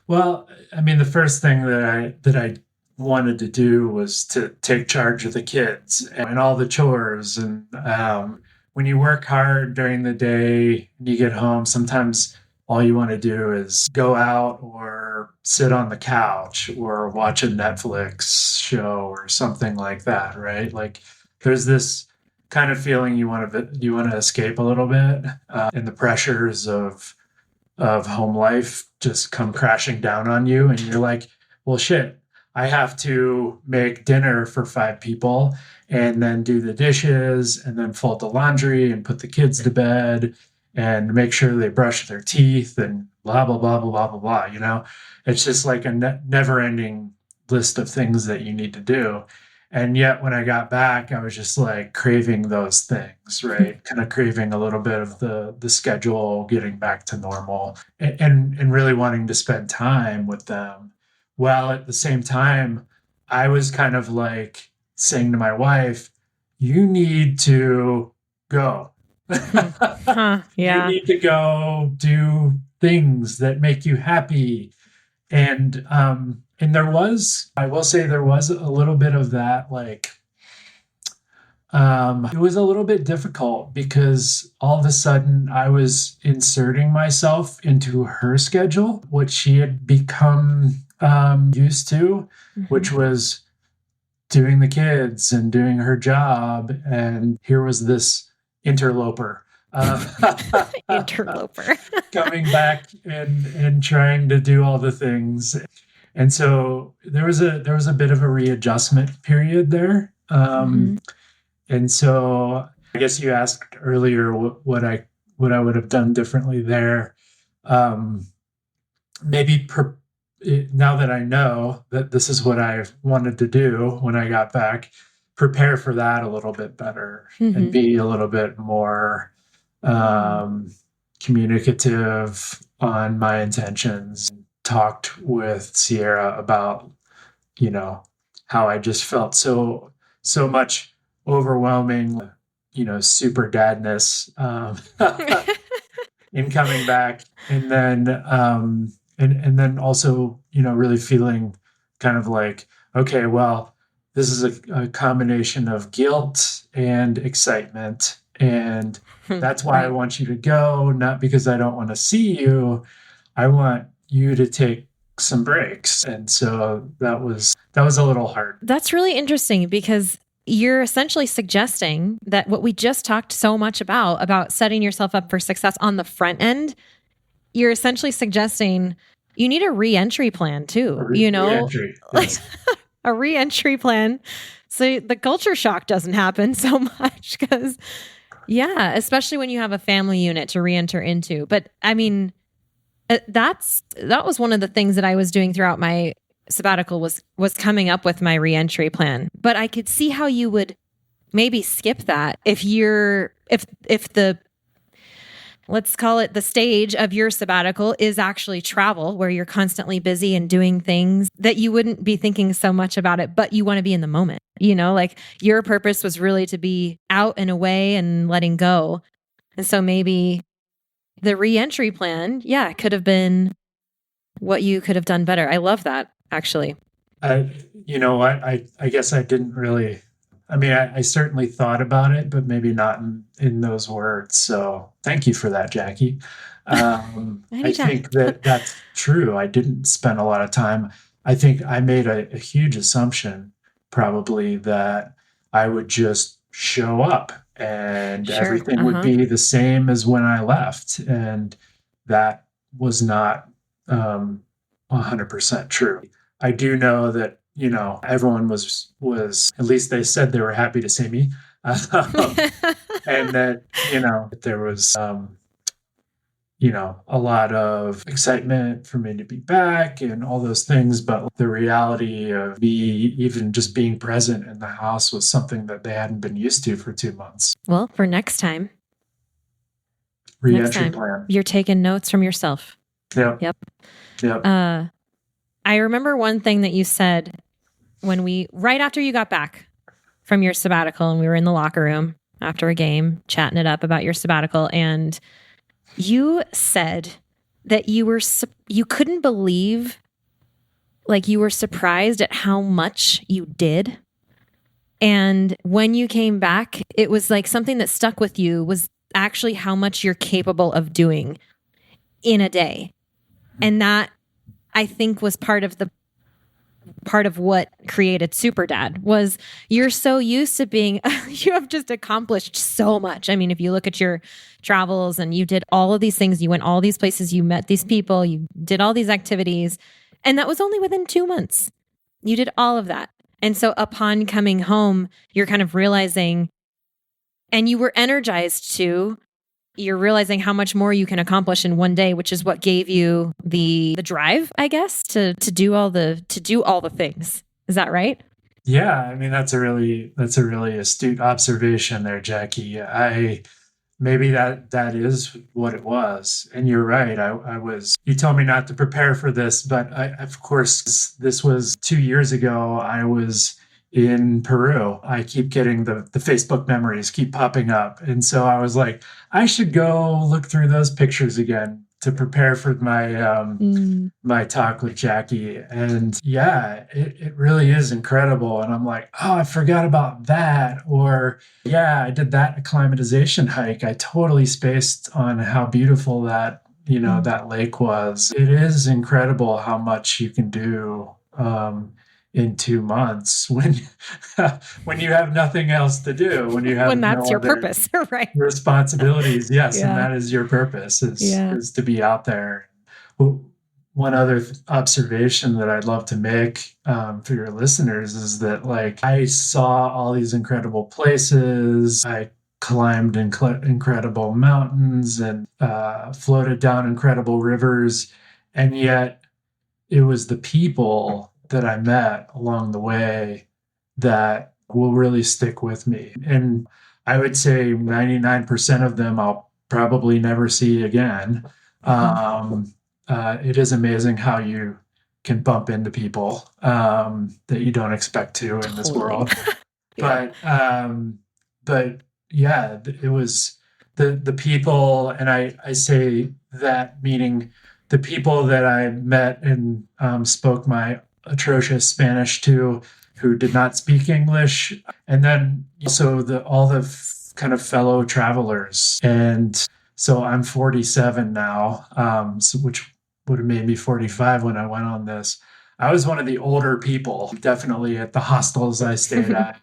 Speaker 2: Well, I mean, the first thing that I wanted to do was to take charge of the kids and all the chores. And when you work hard during the day and you get home, sometimes all you want to do is go out or sit on the couch or watch a Netflix show or something like that, right? Like there's this kind of feeling you want to escape a little bit, and the pressures of home life just come crashing down on you, and you're like, well, shit, I have to make dinner for 5 people and then do the dishes and then fold the laundry and put the kids to bed and make sure they brush their teeth and blah, blah, blah, blah, blah, blah, blah. It's just like a never ending list of things that you need to do. And yet when I got back, I was just like craving those things, right? Kind of craving a little bit of the schedule, getting back to normal and really wanting to spend time with them. While at the same time, I was kind of like saying to my wife, you need to go.
Speaker 1: Yeah.
Speaker 2: You need to go do things that make you happy. And I will say there was a little bit of that, like, it was a little bit difficult because all of a sudden I was inserting myself into her schedule, what she had become used to, which was doing the kids and doing her job. And here was this interloper.
Speaker 1: Interloper.
Speaker 2: Coming back and trying to do all the things. And so there was a bit of a readjustment period there. And so I guess you asked earlier what I would have done differently there. Maybe now that I know that this is what I wanted to do when I got back, prepare for that a little bit better and be a little bit more communicative on my intentions. Talked with Sierra about, how I just felt so much overwhelming, super dadness in coming back. And then, and then also, really feeling kind of like, okay, well, this is a combination of guilt and excitement. And that's why I want you to go, not because I don't want to see you. I want you to take some breaks. And so that was a little hard.
Speaker 1: That's really interesting because you're essentially suggesting that what we just talked so much about setting yourself up for success on the front end, you're essentially suggesting you need a re-entry plan too,
Speaker 2: Re-entry, yes.
Speaker 1: A re-entry plan. So the culture shock doesn't happen so much because, yeah, especially when you have a family unit to re-enter into. But I mean, that was one of the things that I was doing throughout my sabbatical was coming up with my re-entry plan. But I could see how you would maybe skip that if the, let's call it, the stage of your sabbatical is actually travel, where you're constantly busy and doing things that you wouldn't be thinking so much about it, but you want to be in the moment. Like your purpose was really to be out and away and letting go. And so maybe the re-entry plan, could have been what you could have done better. I love that, actually.
Speaker 2: I guess I didn't really, I certainly thought about it, but maybe not in those words. So thank you for that, Jackie. I think that's true. I didn't spend a lot of time. I think I made a huge assumption, probably, that I would just show up and
Speaker 1: Sure.
Speaker 2: everything would be the same as when I left. And that was not 100% true. I do know that, everyone was, at least they said they were happy to see me. And that, there was, a lot of excitement for me to be back and all those things. But the reality of me even just being present in the house was something that they hadn't been used to for 2 months.
Speaker 1: Well, for next time,
Speaker 2: Re-entry plan.
Speaker 1: You're taking notes from yourself.
Speaker 2: Yep.
Speaker 1: I remember one thing that you said right after you got back from your sabbatical, and we were in the locker room after a game chatting it up about your sabbatical, and you said that you couldn't believe, like you were surprised at how much you did. And when you came back, it was like something that stuck with you was actually how much you're capable of doing in a day. And that, I think, was part of what created Super Dad. Was you're so used to being, you have just accomplished so much. I mean, if you look at your travels and you did all of these things, you went all these places, you met these people, you did all these activities, and that was only within 2 months. You did all of that. And so upon coming home, you're kind of realizing, and you were energized too, you're realizing how much more you can accomplish in one day, which is what gave you the drive, I guess, to do all the things. Is that right?
Speaker 2: Yeah, I mean that's a really astute observation there, Jackie. Maybe that is what it was, and you're right. I was. You told me not to prepare for this, but of course, this was 2 years ago. I was in Peru. I keep getting the Facebook memories keep popping up. And so I was like, I should go look through those pictures again to prepare for my my talk with Jackie. And yeah, it really is incredible. And I'm like, oh, I forgot about that. Or yeah, I did that acclimatization hike. I totally spaced on how beautiful that, that lake was. It is incredible how much you can do in 2 months when you have nothing else to do, when you have
Speaker 1: when that's your purpose, right?
Speaker 2: Responsibilities. Yes. Yeah. And that is your purpose is to be out there. One other observation that I'd love to make for your listeners is that, like, I saw all these incredible places. I climbed incredible mountains and floated down incredible rivers. And yet it was the people that I met along the way that will really stick with me. And I would say 99% of them I'll probably never see again. It is amazing how you can bump into people that you don't expect to in this world. Yeah. But yeah, it was the people, and I say that meaning the people that I met and spoke my atrocious Spanish to, who did not speak English, and then also all the kind of fellow travelers. And so I'm 47 now, which would have made me 45 when I went on this. I was one of the older people, definitely at the hostels I stayed at,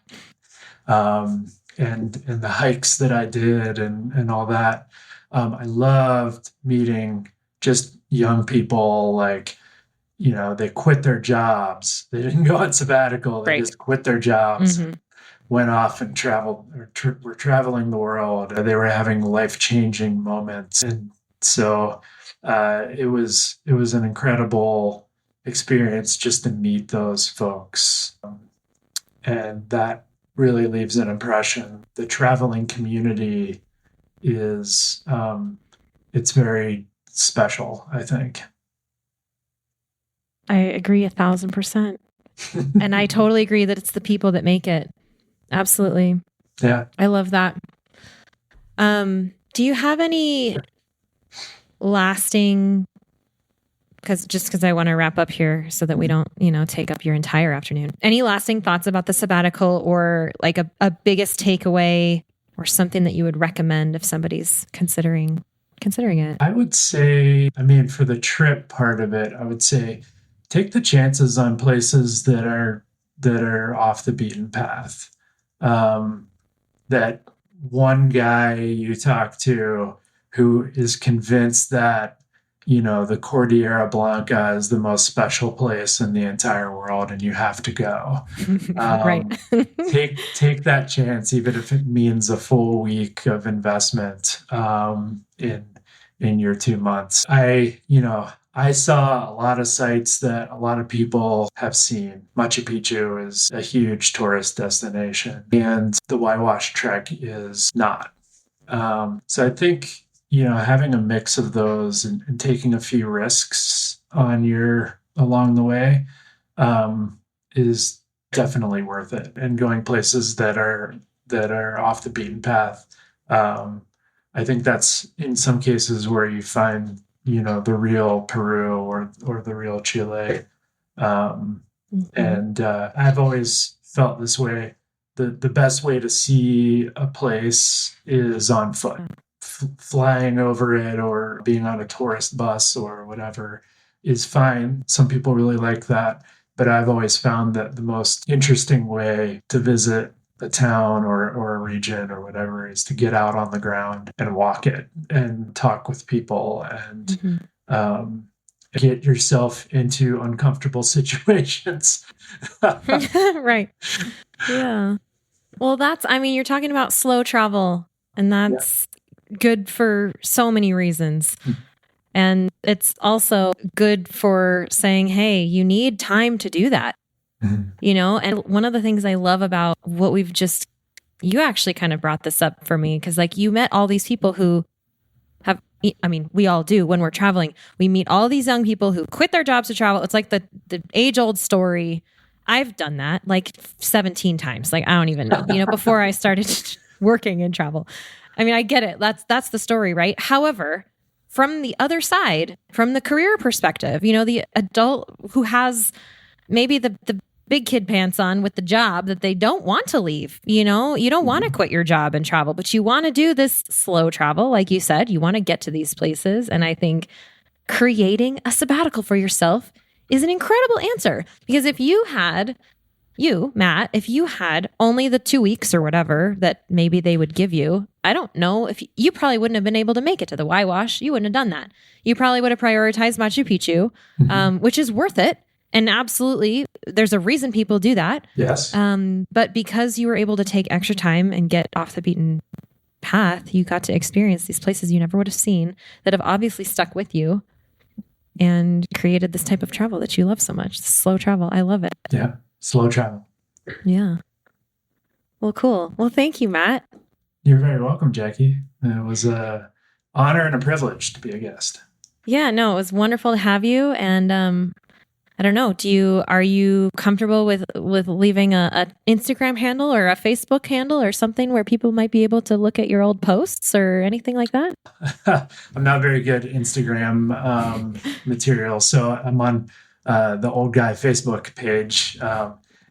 Speaker 2: and the hikes that I did and all that. I loved meeting just young people, like, they quit their jobs. They didn't go on sabbatical. They just quit their jobs, went off and traveled, or were traveling the world. They were having life-changing moments. And so it was an incredible experience just to meet those folks. And that really leaves an impression. The traveling community is, it's very special, I think.
Speaker 1: I agree 1,000%. And I totally agree that it's the people that make it. Absolutely.
Speaker 2: Yeah.
Speaker 1: I love that. Do you have any lasting, because I want to wrap up here so that we don't, take up your entire afternoon. Any lasting thoughts about the sabbatical, or like a biggest takeaway, or something that you would recommend if somebody's considering it?
Speaker 2: I would say, for the trip part of it, I would say take the chances on places that are off the beaten path. that one guy you talk to who is convinced that, the Cordillera Blanca is the most special place in the entire world and you have to go.
Speaker 1: Right.
Speaker 2: Take that chance, even if it means a full week of investment in your 2 months. I saw a lot of sites that a lot of people have seen. Machu Picchu is a huge tourist destination, and the Whitewash Trek is not. So I think, having a mix of those and taking a few risks along the way is definitely worth it. And going places that are off the beaten path. I think that's in some cases where you find, the real Peru or the real Chile. And I've always felt this way. The best way to see a place is on foot. Flying over it or being on a tourist bus or whatever is fine. Some people really like that. But I've always found that the most interesting way to visit a town or a region or whatever is to get out on the ground and walk it and talk with people and get yourself into uncomfortable situations.
Speaker 1: Right. Yeah. Well, you're talking about slow travel, and that's good for so many reasons. And it's also good for saying, hey, you need time to do that. And one of the things I love about what you actually kind of brought this up for me, because you met all these people who we all do when we're traveling. We meet all these young people who quit their jobs to travel. It's like the age-old story. I've done that 17 times. I don't even know, before I started working in travel. I get it. That's the story, right? However, from the other side, from the career perspective, the adult who has maybe the big kid pants on with the job that they don't want to leave. You don't want to quit your job and travel, but you want to do this slow travel. Like you said, you want to get to these places. And I think creating a sabbatical for yourself is an incredible answer, because if Matt, if you had only the 2 weeks or whatever that maybe they would give you, I don't know if you probably wouldn't have been able to make it to the Whitewash. You wouldn't have done that. You probably would have prioritized Machu Picchu, which is worth it. And absolutely, there's a reason people do that.
Speaker 2: Yes.
Speaker 1: But because you were able to take extra time and get off the beaten path, you got to experience these places you never would have seen that have obviously stuck with you and created this type of travel that you love so much. Slow travel. I love it.
Speaker 2: Yeah. Slow travel.
Speaker 1: Yeah. Well, cool. Well, thank you, Matt.
Speaker 2: You're very welcome, Jackie. It was an honor and a privilege to be a guest.
Speaker 1: Yeah, no, it was wonderful to have you. And I don't know, are you comfortable with leaving a Instagram handle or a Facebook handle or something where people might be able to look at your old posts or anything like that?
Speaker 2: I'm not very good at Instagram material, so I'm on the Old Guy Facebook page.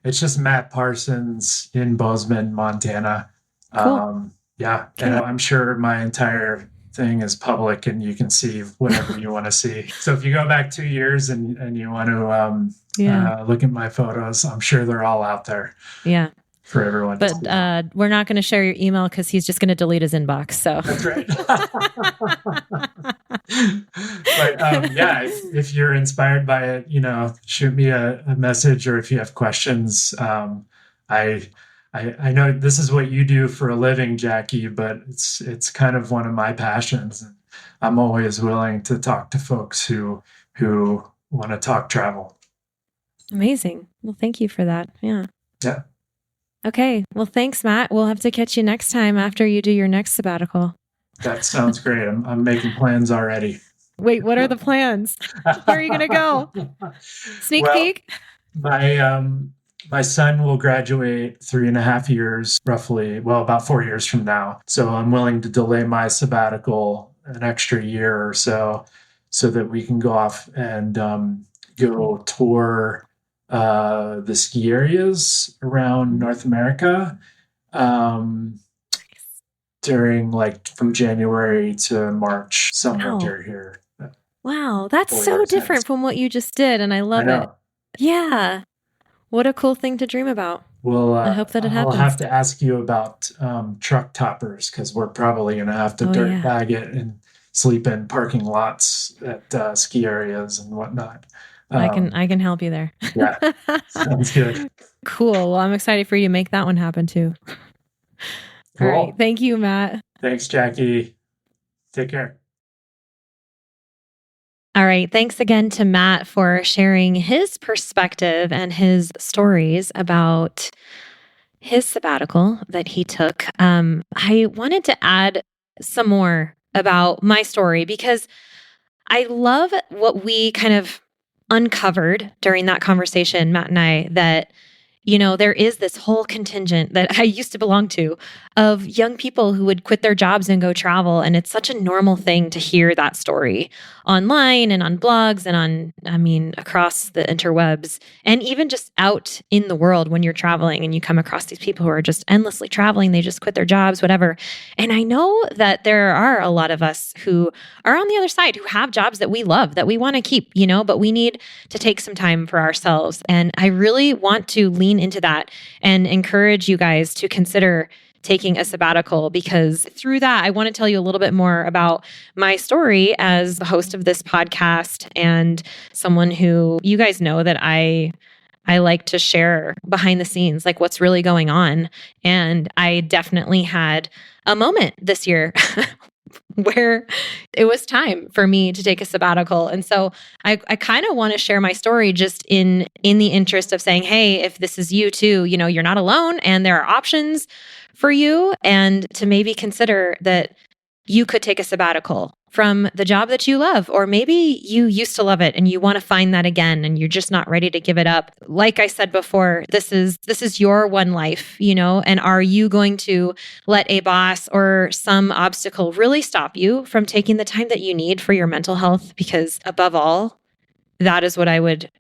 Speaker 2: It's just Matt Parsons in Bozeman, Montana.
Speaker 1: Cool.
Speaker 2: Yeah, and I'm sure my entire thing is public and you can see whatever you want to see. So if you go back 2 years and you want to look at my photos, I'm sure they're all out there.
Speaker 1: Yeah.
Speaker 2: For everyone.
Speaker 1: But we're not going to share your email because he's just going to delete his inbox. So
Speaker 2: that's right. But if you're inspired by it, shoot me a message, or if you have questions. I know this is what you do for a living, Jackie, but it's kind of one of my passions. I'm always willing to talk to folks who want to talk travel.
Speaker 1: Amazing. Well, thank you for that. Yeah.
Speaker 2: Yeah.
Speaker 1: Okay. Well, thanks, Matt. We'll have to catch you next time after you do your next sabbatical.
Speaker 2: That sounds great. I'm making plans already.
Speaker 1: Wait, what are the plans? Where are you going to go? Sneak peek?
Speaker 2: My son will graduate 3.5 years, roughly, about 4 years from now. So I'm willing to delay my sabbatical an extra year or so that we can go off and go tour the ski areas around North America during from January to March, some winter here.
Speaker 1: Wow, that's so different from what you just did, and I love it. Yeah. What a cool thing to dream about. I hope that it
Speaker 2: I'll
Speaker 1: happens.
Speaker 2: have to ask you about truck toppers because we're probably going to have to dirt bag it and sleep in parking lots at ski areas and whatnot.
Speaker 1: I can help you there.
Speaker 2: Yeah, sounds good.
Speaker 1: Cool. Well, I'm excited for you to make that one happen too.
Speaker 2: Cool.
Speaker 1: All right. Thank you, Matt.
Speaker 2: Thanks, Jackie. Take care.
Speaker 1: All right. Thanks again to Matt for sharing his perspective and his stories about his sabbatical that he took. I wanted to add some more about my story because I love what we kind of uncovered during that conversation, Matt and I, that there is this whole contingent that I used to belong to of young people who would quit their jobs and go travel. And it's such a normal thing to hear that story online and on blogs and across the interwebs and even just out in the world when you're traveling and you come across these people who are just endlessly traveling. They just quit their jobs, whatever. And I know that there are a lot of us who are on the other side who have jobs that we love, that we want to keep, but we need to take some time for ourselves. And I really want to lean into that and encourage you guys to consider taking a sabbatical, because through that, I want to tell you a little bit more about my story as the host of this podcast and someone who you guys know that I like to share behind the scenes, like what's really going on. And I definitely had a moment this year where it was time for me to take a sabbatical. And so I kind of want to share my story just in the interest of saying, hey, if this is you too, you're not alone and there are options for you, and to maybe consider that you could take a sabbatical from the job that you love, or maybe you used to love it and you want to find that again and you're just not ready to give it up. Like I said before, this is your one life, and are you going to let a boss or some obstacle really stop you from taking the time that you need for your mental health? Because above all, that is what I would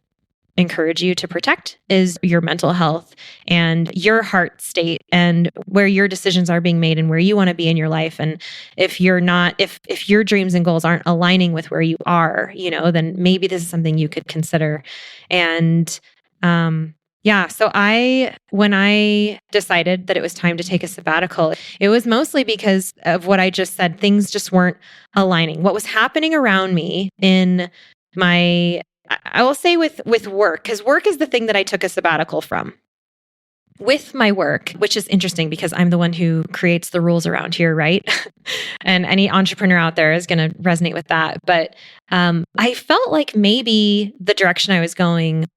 Speaker 1: encourage you to protect, is your mental health and your heart state and where your decisions are being made and where you want to be in your life. And if you're not, if your dreams and goals aren't aligning with where you are, then maybe this is something you could consider. And so when I decided that it was time to take a sabbatical, it was mostly because of what I just said. Things just weren't aligning. What was happening around me in I will say with work, because work is the thing that I took a sabbatical from. With my work, which is interesting because I'm the one who creates the rules around here, right? And any entrepreneur out there is going to resonate with that. But I felt like maybe the direction I was going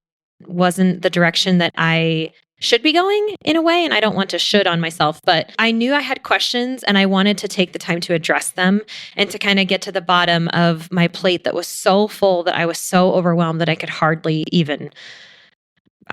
Speaker 1: wasn't the direction that I should be going in a way. And I don't want to should on myself, but I knew I had questions and I wanted to take the time to address them and to kind of get to the bottom of my plate that was so full that I was so overwhelmed that I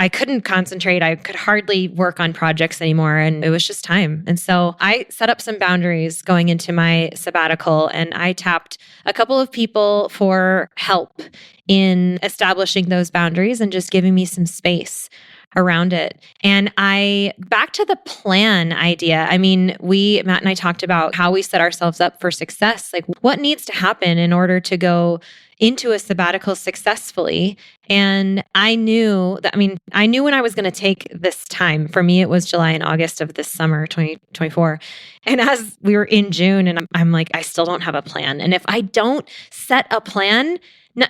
Speaker 1: couldn't concentrate. I could hardly work on projects anymore. And it was just time. And so I set up some boundaries going into my sabbatical, and I tapped a couple of people for help in establishing those boundaries and just giving me some space around it. And back to the plan idea. Matt and I talked about how we set ourselves up for success, like what needs to happen in order to go into a sabbatical successfully. And I knew when I was going to take this time. For me, it was July and August of this summer, 2024. And as we were in June, and I'm like, I still don't have a plan. And if I don't set a plan,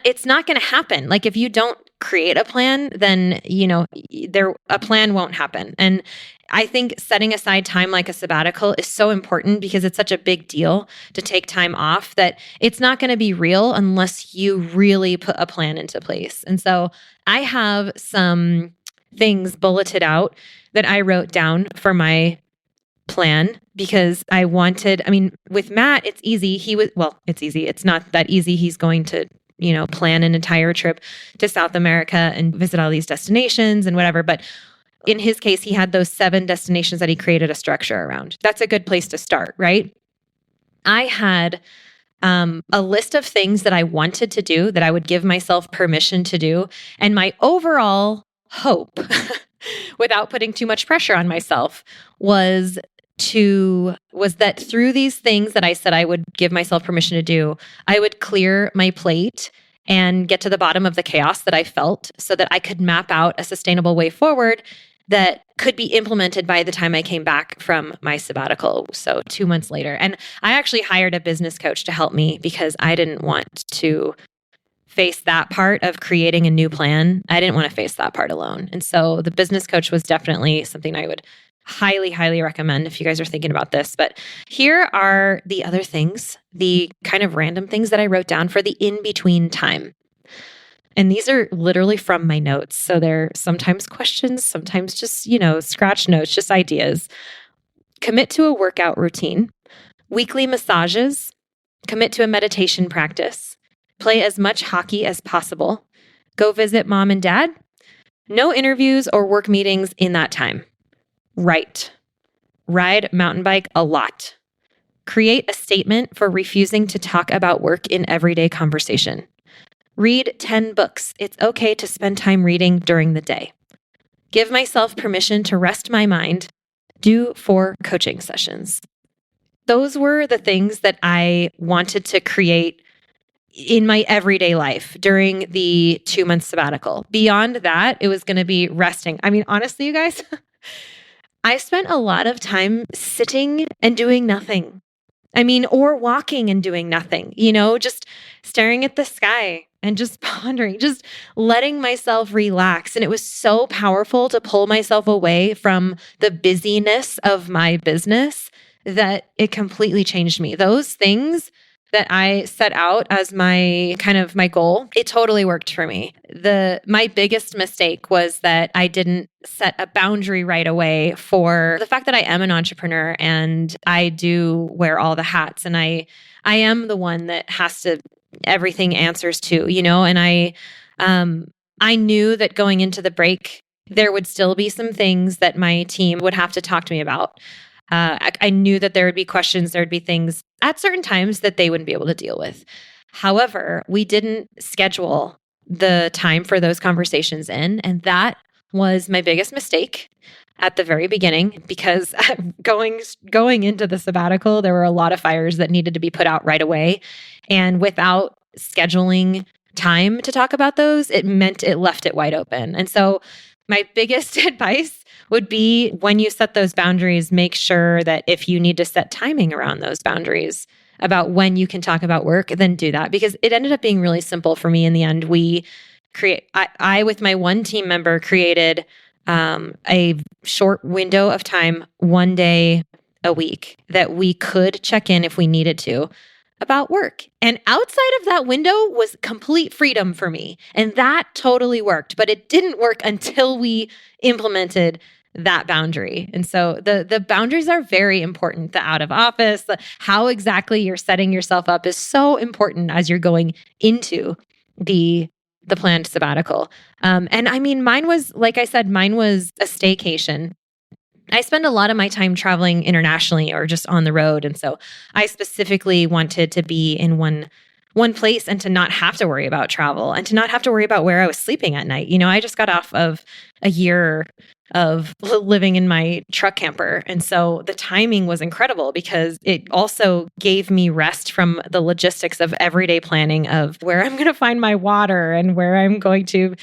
Speaker 1: it's not going to happen. Like if you don't create a plan, then, a plan won't happen. And I think setting aside time like a sabbatical is so important because it's such a big deal to take time off that it's not going to be real unless you really put a plan into place. And so I have some things bulleted out that I wrote down for my plan because with Matt, it's easy. It's easy. It's not that easy. He's going to plan an entire trip to South America and visit all these destinations and whatever. But in his case, he had those 7 destinations that he created a structure around. That's a good place to start, right? I had a list of things that I wanted to do, that I would give myself permission to do. And my overall hope, without putting too much pressure on myself, was that through these things that I said I would give myself permission to do, I would clear my plate and get to the bottom of the chaos that I felt so that I could map out a sustainable way forward that could be implemented by the time I came back from my sabbatical. So 2 months later. And I actually hired a business coach to help me because I didn't want to face that part of creating a new plan. I didn't want to face that part alone. And so the business coach was definitely something I would highly, highly recommend if you guys are thinking about this. But here are the other things, the kind of random things that I wrote down for the in-between time. And these are literally from my notes. So they're sometimes questions, sometimes just, scratch notes, just ideas. Commit to a workout routine, weekly massages, commit to a meditation practice, play as much hockey as possible, go visit mom and dad, no interviews or work meetings in that time. Write. Ride mountain bike a lot. Create a statement for refusing to talk about work in everyday conversation. Read 10 books. It's okay to spend time reading during the day. Give myself permission to rest my mind. Do 4 coaching sessions. Those were the things that I wanted to create in my everyday life during the 2-month sabbatical. Beyond that, it was going to be resting. I mean, honestly, you guys, I spent a lot of time sitting and doing nothing. Or walking and doing nothing, just staring at the sky and just pondering, just letting myself relax. And it was so powerful to pull myself away from the busyness of my business that it completely changed me. Those things that I set out as my goal, it totally worked for me. My biggest mistake was that I didn't set a boundary right away for the fact that I am an entrepreneur and I do wear all the hats, and I am the one that has to everything answers to, and I knew that going into the break, there would still be some things that my team would have to talk to me about. I knew that there would be questions, there would be things at certain times that they wouldn't be able to deal with. However, we didn't schedule the time for those conversations in. And that was my biggest mistake at the very beginning, because going into the sabbatical, there were a lot of fires that needed to be put out right away. And without scheduling time to talk about those, it meant it left it wide open. And so my biggest advice would be, when you set those boundaries, make sure that if you need to set timing around those boundaries about when you can talk about work, then do that. Because it ended up being really simple for me in the end. I with my one team member created a short window of time, 1 day a week, that we could check in if we needed to about work. And outside of that window was complete freedom for me. And that totally worked, but it didn't work until we implemented that boundary. And so the boundaries are very important. The out of office, how exactly you're setting yourself up is so important as you're going into the planned sabbatical. Mine was, like I said, mine was a staycation. I spend a lot of my time traveling internationally or just on the road. And so I specifically wanted to be in one place and to not have to worry about travel and to not have to worry about where I was sleeping at night. I just got off of a year of living in my truck camper. And so the timing was incredible because it also gave me rest from the logistics of everyday planning of where I'm going to find my water and where I'm going to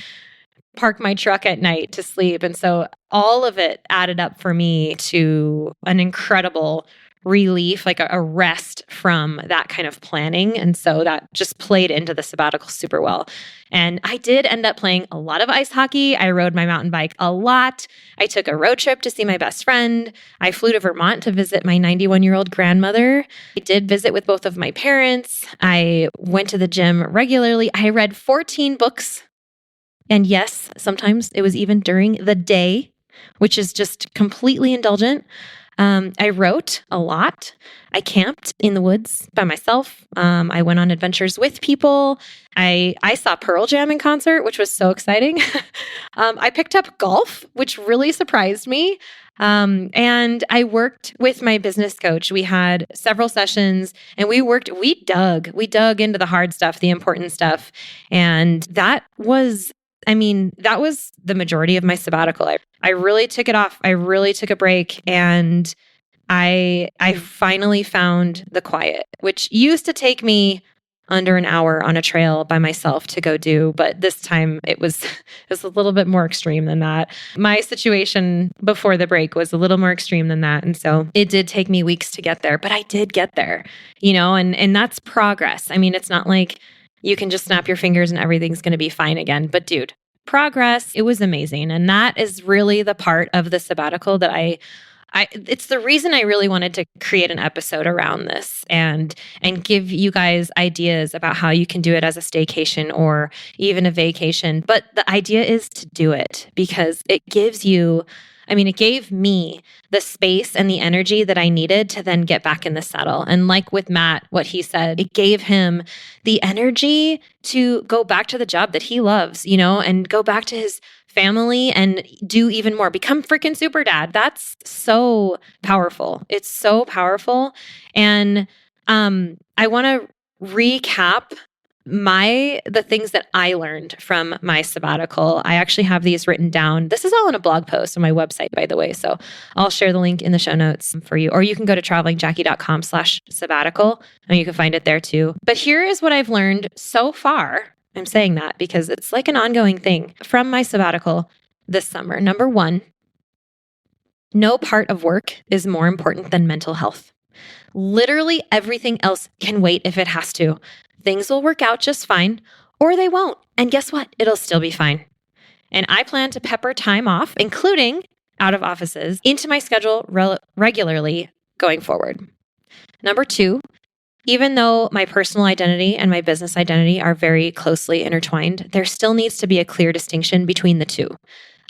Speaker 1: park my truck at night to sleep. And so all of it added up for me to an incredible relief, like a rest from that kind of planning. And so that just played into the sabbatical super well. And I did end up playing a lot of ice hockey. I rode my mountain bike a lot. I took a road trip to see my best friend. I flew to Vermont to visit my 91-year-old grandmother. I did visit with both of my parents. I went to the gym regularly. I read 14 books. And yes, sometimes it was even during the day, which is just completely indulgent. I wrote a lot. I camped in the woods by myself. I went on adventures with people. I saw Pearl Jam in concert, which was so exciting. I picked up golf, which really surprised me. And I worked with my business coach. We had several sessions and we dug into the hard stuff, the important stuff. And that was the majority of my sabbatical. I really took it off. I really took a break, and I finally found the quiet, which used to take me under an hour on a trail by myself to go do. But this time it was a little bit more extreme than that. My situation before the break was a little more extreme than that. And so it did take me weeks to get there, but I did get there, and that's progress. I mean, it's not like you can just snap your fingers and everything's going to be fine again. But dude, progress, it was amazing. And that is really the part of the sabbatical that it's the reason I really wanted to create an episode around this and give you guys ideas about how you can do it as a staycation or even a vacation. But the idea is to do it because it gave me the space and the energy that I needed to then get back in the saddle. And like with Matt, what he said, it gave him the energy to go back to the job that he loves, and go back to his family and do even more, become freaking super dad. That's so powerful. It's so powerful. And I want to recap the things that I learned from my sabbatical. I actually have these written down. This is all in a blog post on my website, by the way. So I'll share the link in the show notes for you, or you can go to travelingjackie.com/sabbatical and you can find it there too. But here is what I've learned so far. I'm saying that because it's like an ongoing thing from my sabbatical this summer. Number one, no part of work is more important than mental health. Literally everything else can wait if it has to. Things will work out just fine, or they won't. And guess what? It'll still be fine. And I plan to pepper time off, including out of offices, into my schedule regularly going forward. Number two, even though my personal identity and my business identity are very closely intertwined, there still needs to be a clear distinction between the two.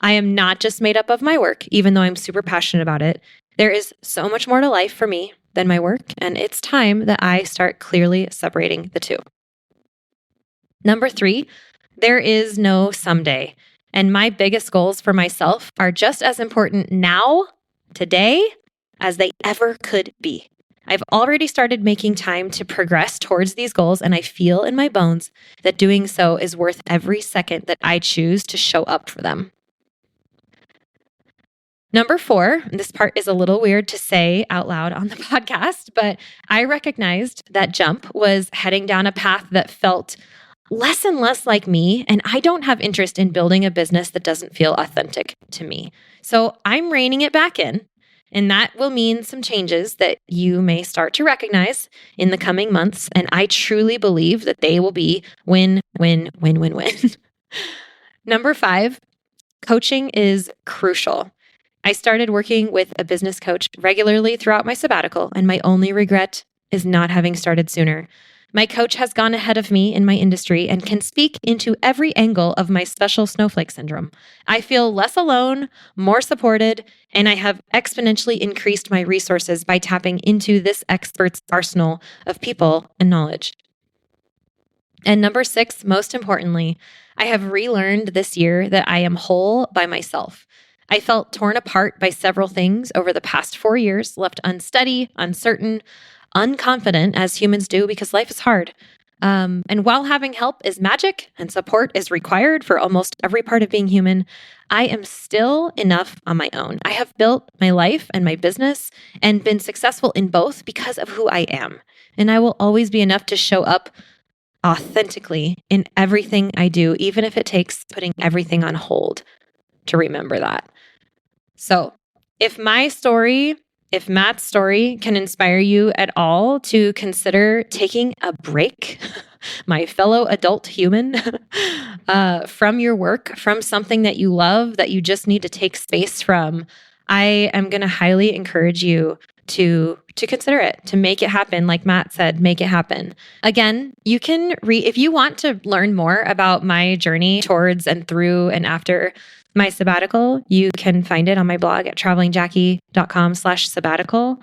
Speaker 1: I am not just made up of my work, even though I'm super passionate about it. There is so much more to life for me than my work, and it's time that I start clearly separating the two. Number three, there is no someday, and my biggest goals for myself are just as important now, today, as they ever could be. I've already started making time to progress towards these goals, and I feel in my bones that doing so is worth every second that I choose to show up for them. Number four, this part is a little weird to say out loud on the podcast, but I recognized that jump was heading down a path that felt less and less like me, and I don't have interest in building a business that doesn't feel authentic to me. So I'm reining it back in. And that will mean some changes that you may start to recognize in the coming months. And I truly believe that they will be win, win, win, win, win. Number five, coaching is crucial. I started working with a business coach regularly throughout my sabbatical, and my only regret is not having started sooner. My coach has gone ahead of me in my industry and can speak into every angle of my special snowflake syndrome. I feel less alone, more supported, and I have exponentially increased my resources by tapping into this expert's arsenal of people and knowledge. And number six, most importantly, I have relearned this year that I am whole by myself. I felt torn apart by several things over the past 4 years, left unsteady, uncertain, unconfident as humans do because life is hard. And while having help is magic and support is required for almost every part of being human, I am still enough on my own. I have built my life and my business and been successful in both because of who I am. And I will always be enough to show up authentically in everything I do, even if it takes putting everything on hold to remember that. So if Matt's story can inspire you at all to consider taking a break, my fellow adult human, from your work, from something that you love, that you just need to take space from, I am going to highly encourage you to consider it, to make it happen. Like Matt said, make it happen. Again, you can if you want to learn more about my journey towards and through and after my sabbatical, you can find it on my blog at travelingjackie.com/sabbatical.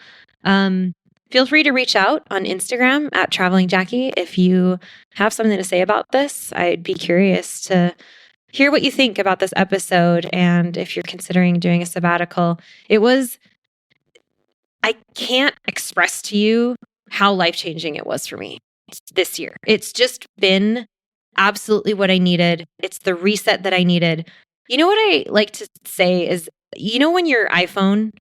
Speaker 1: Feel free to reach out on Instagram at travelingjackie if you have something to say about this. I'd be curious to hear what you think about this episode. And if you're considering doing a sabbatical, I can't express to you how life-changing it was for me this year. It's just been absolutely what I needed. It's the reset that I needed. You know what I like to say is, when your iPhone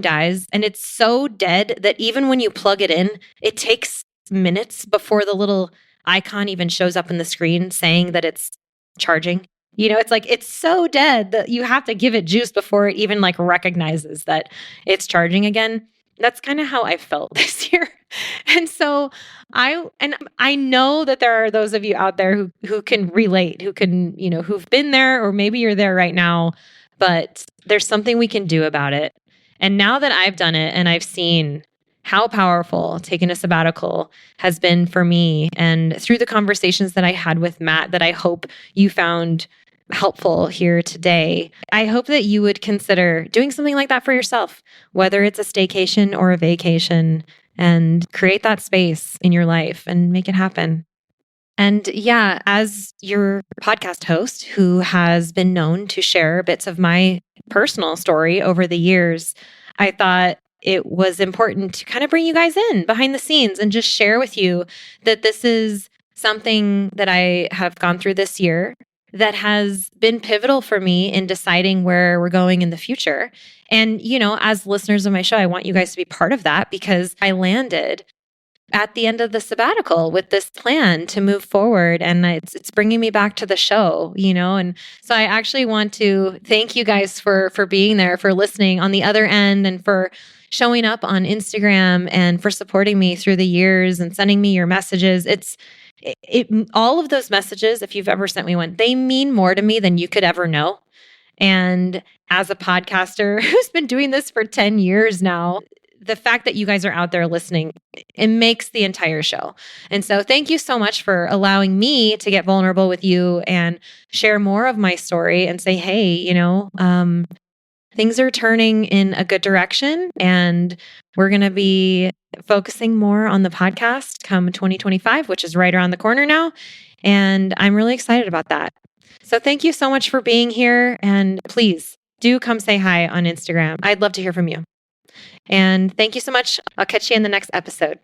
Speaker 1: dies and it's so dead that even when you plug it in, it takes minutes before the little icon even shows up in the screen saying that it's charging. It's like it's so dead that you have to give it juice before it even like recognizes that it's charging again. That's kind of how I felt this year. And so I know that there are those of you out there who can relate, who can, who've been there, or maybe you're there right now, but there's something we can do about it. And now that I've done it and I've seen how powerful taking a sabbatical has been for me, and through the conversations that I had with Matt that I hope you found helpful here today, I hope that you would consider doing something like that for yourself, whether it's a staycation or a vacation, and create that space in your life and make it happen. And yeah, as your podcast host who has been known to share bits of my personal story over the years, I thought it was important to kind of bring you guys in behind the scenes and just share with you that this is something that I have gone through this year that has been pivotal for me in deciding where we're going in the future. And, as listeners of my show, I want you guys to be part of that because I landed at the end of the sabbatical with this plan to move forward. And it's bringing me back to the show, and so I actually want to thank you guys for being there, for listening on the other end, and for showing up on Instagram and for supporting me through the years and sending me your messages. All of those messages, if you've ever sent me one, they mean more to me than you could ever know. And as a podcaster who's been doing this for 10 years now, the fact that you guys are out there listening, it makes the entire show. And so thank you so much for allowing me to get vulnerable with you and share more of my story and say, hey, things are turning in a good direction, and we're going to be focusing more on the podcast come 2025, which is right around the corner now. And I'm really excited about that. So thank you so much for being here. And please do come say hi on Instagram. I'd love to hear from you. And thank you so much. I'll catch you in the next episode.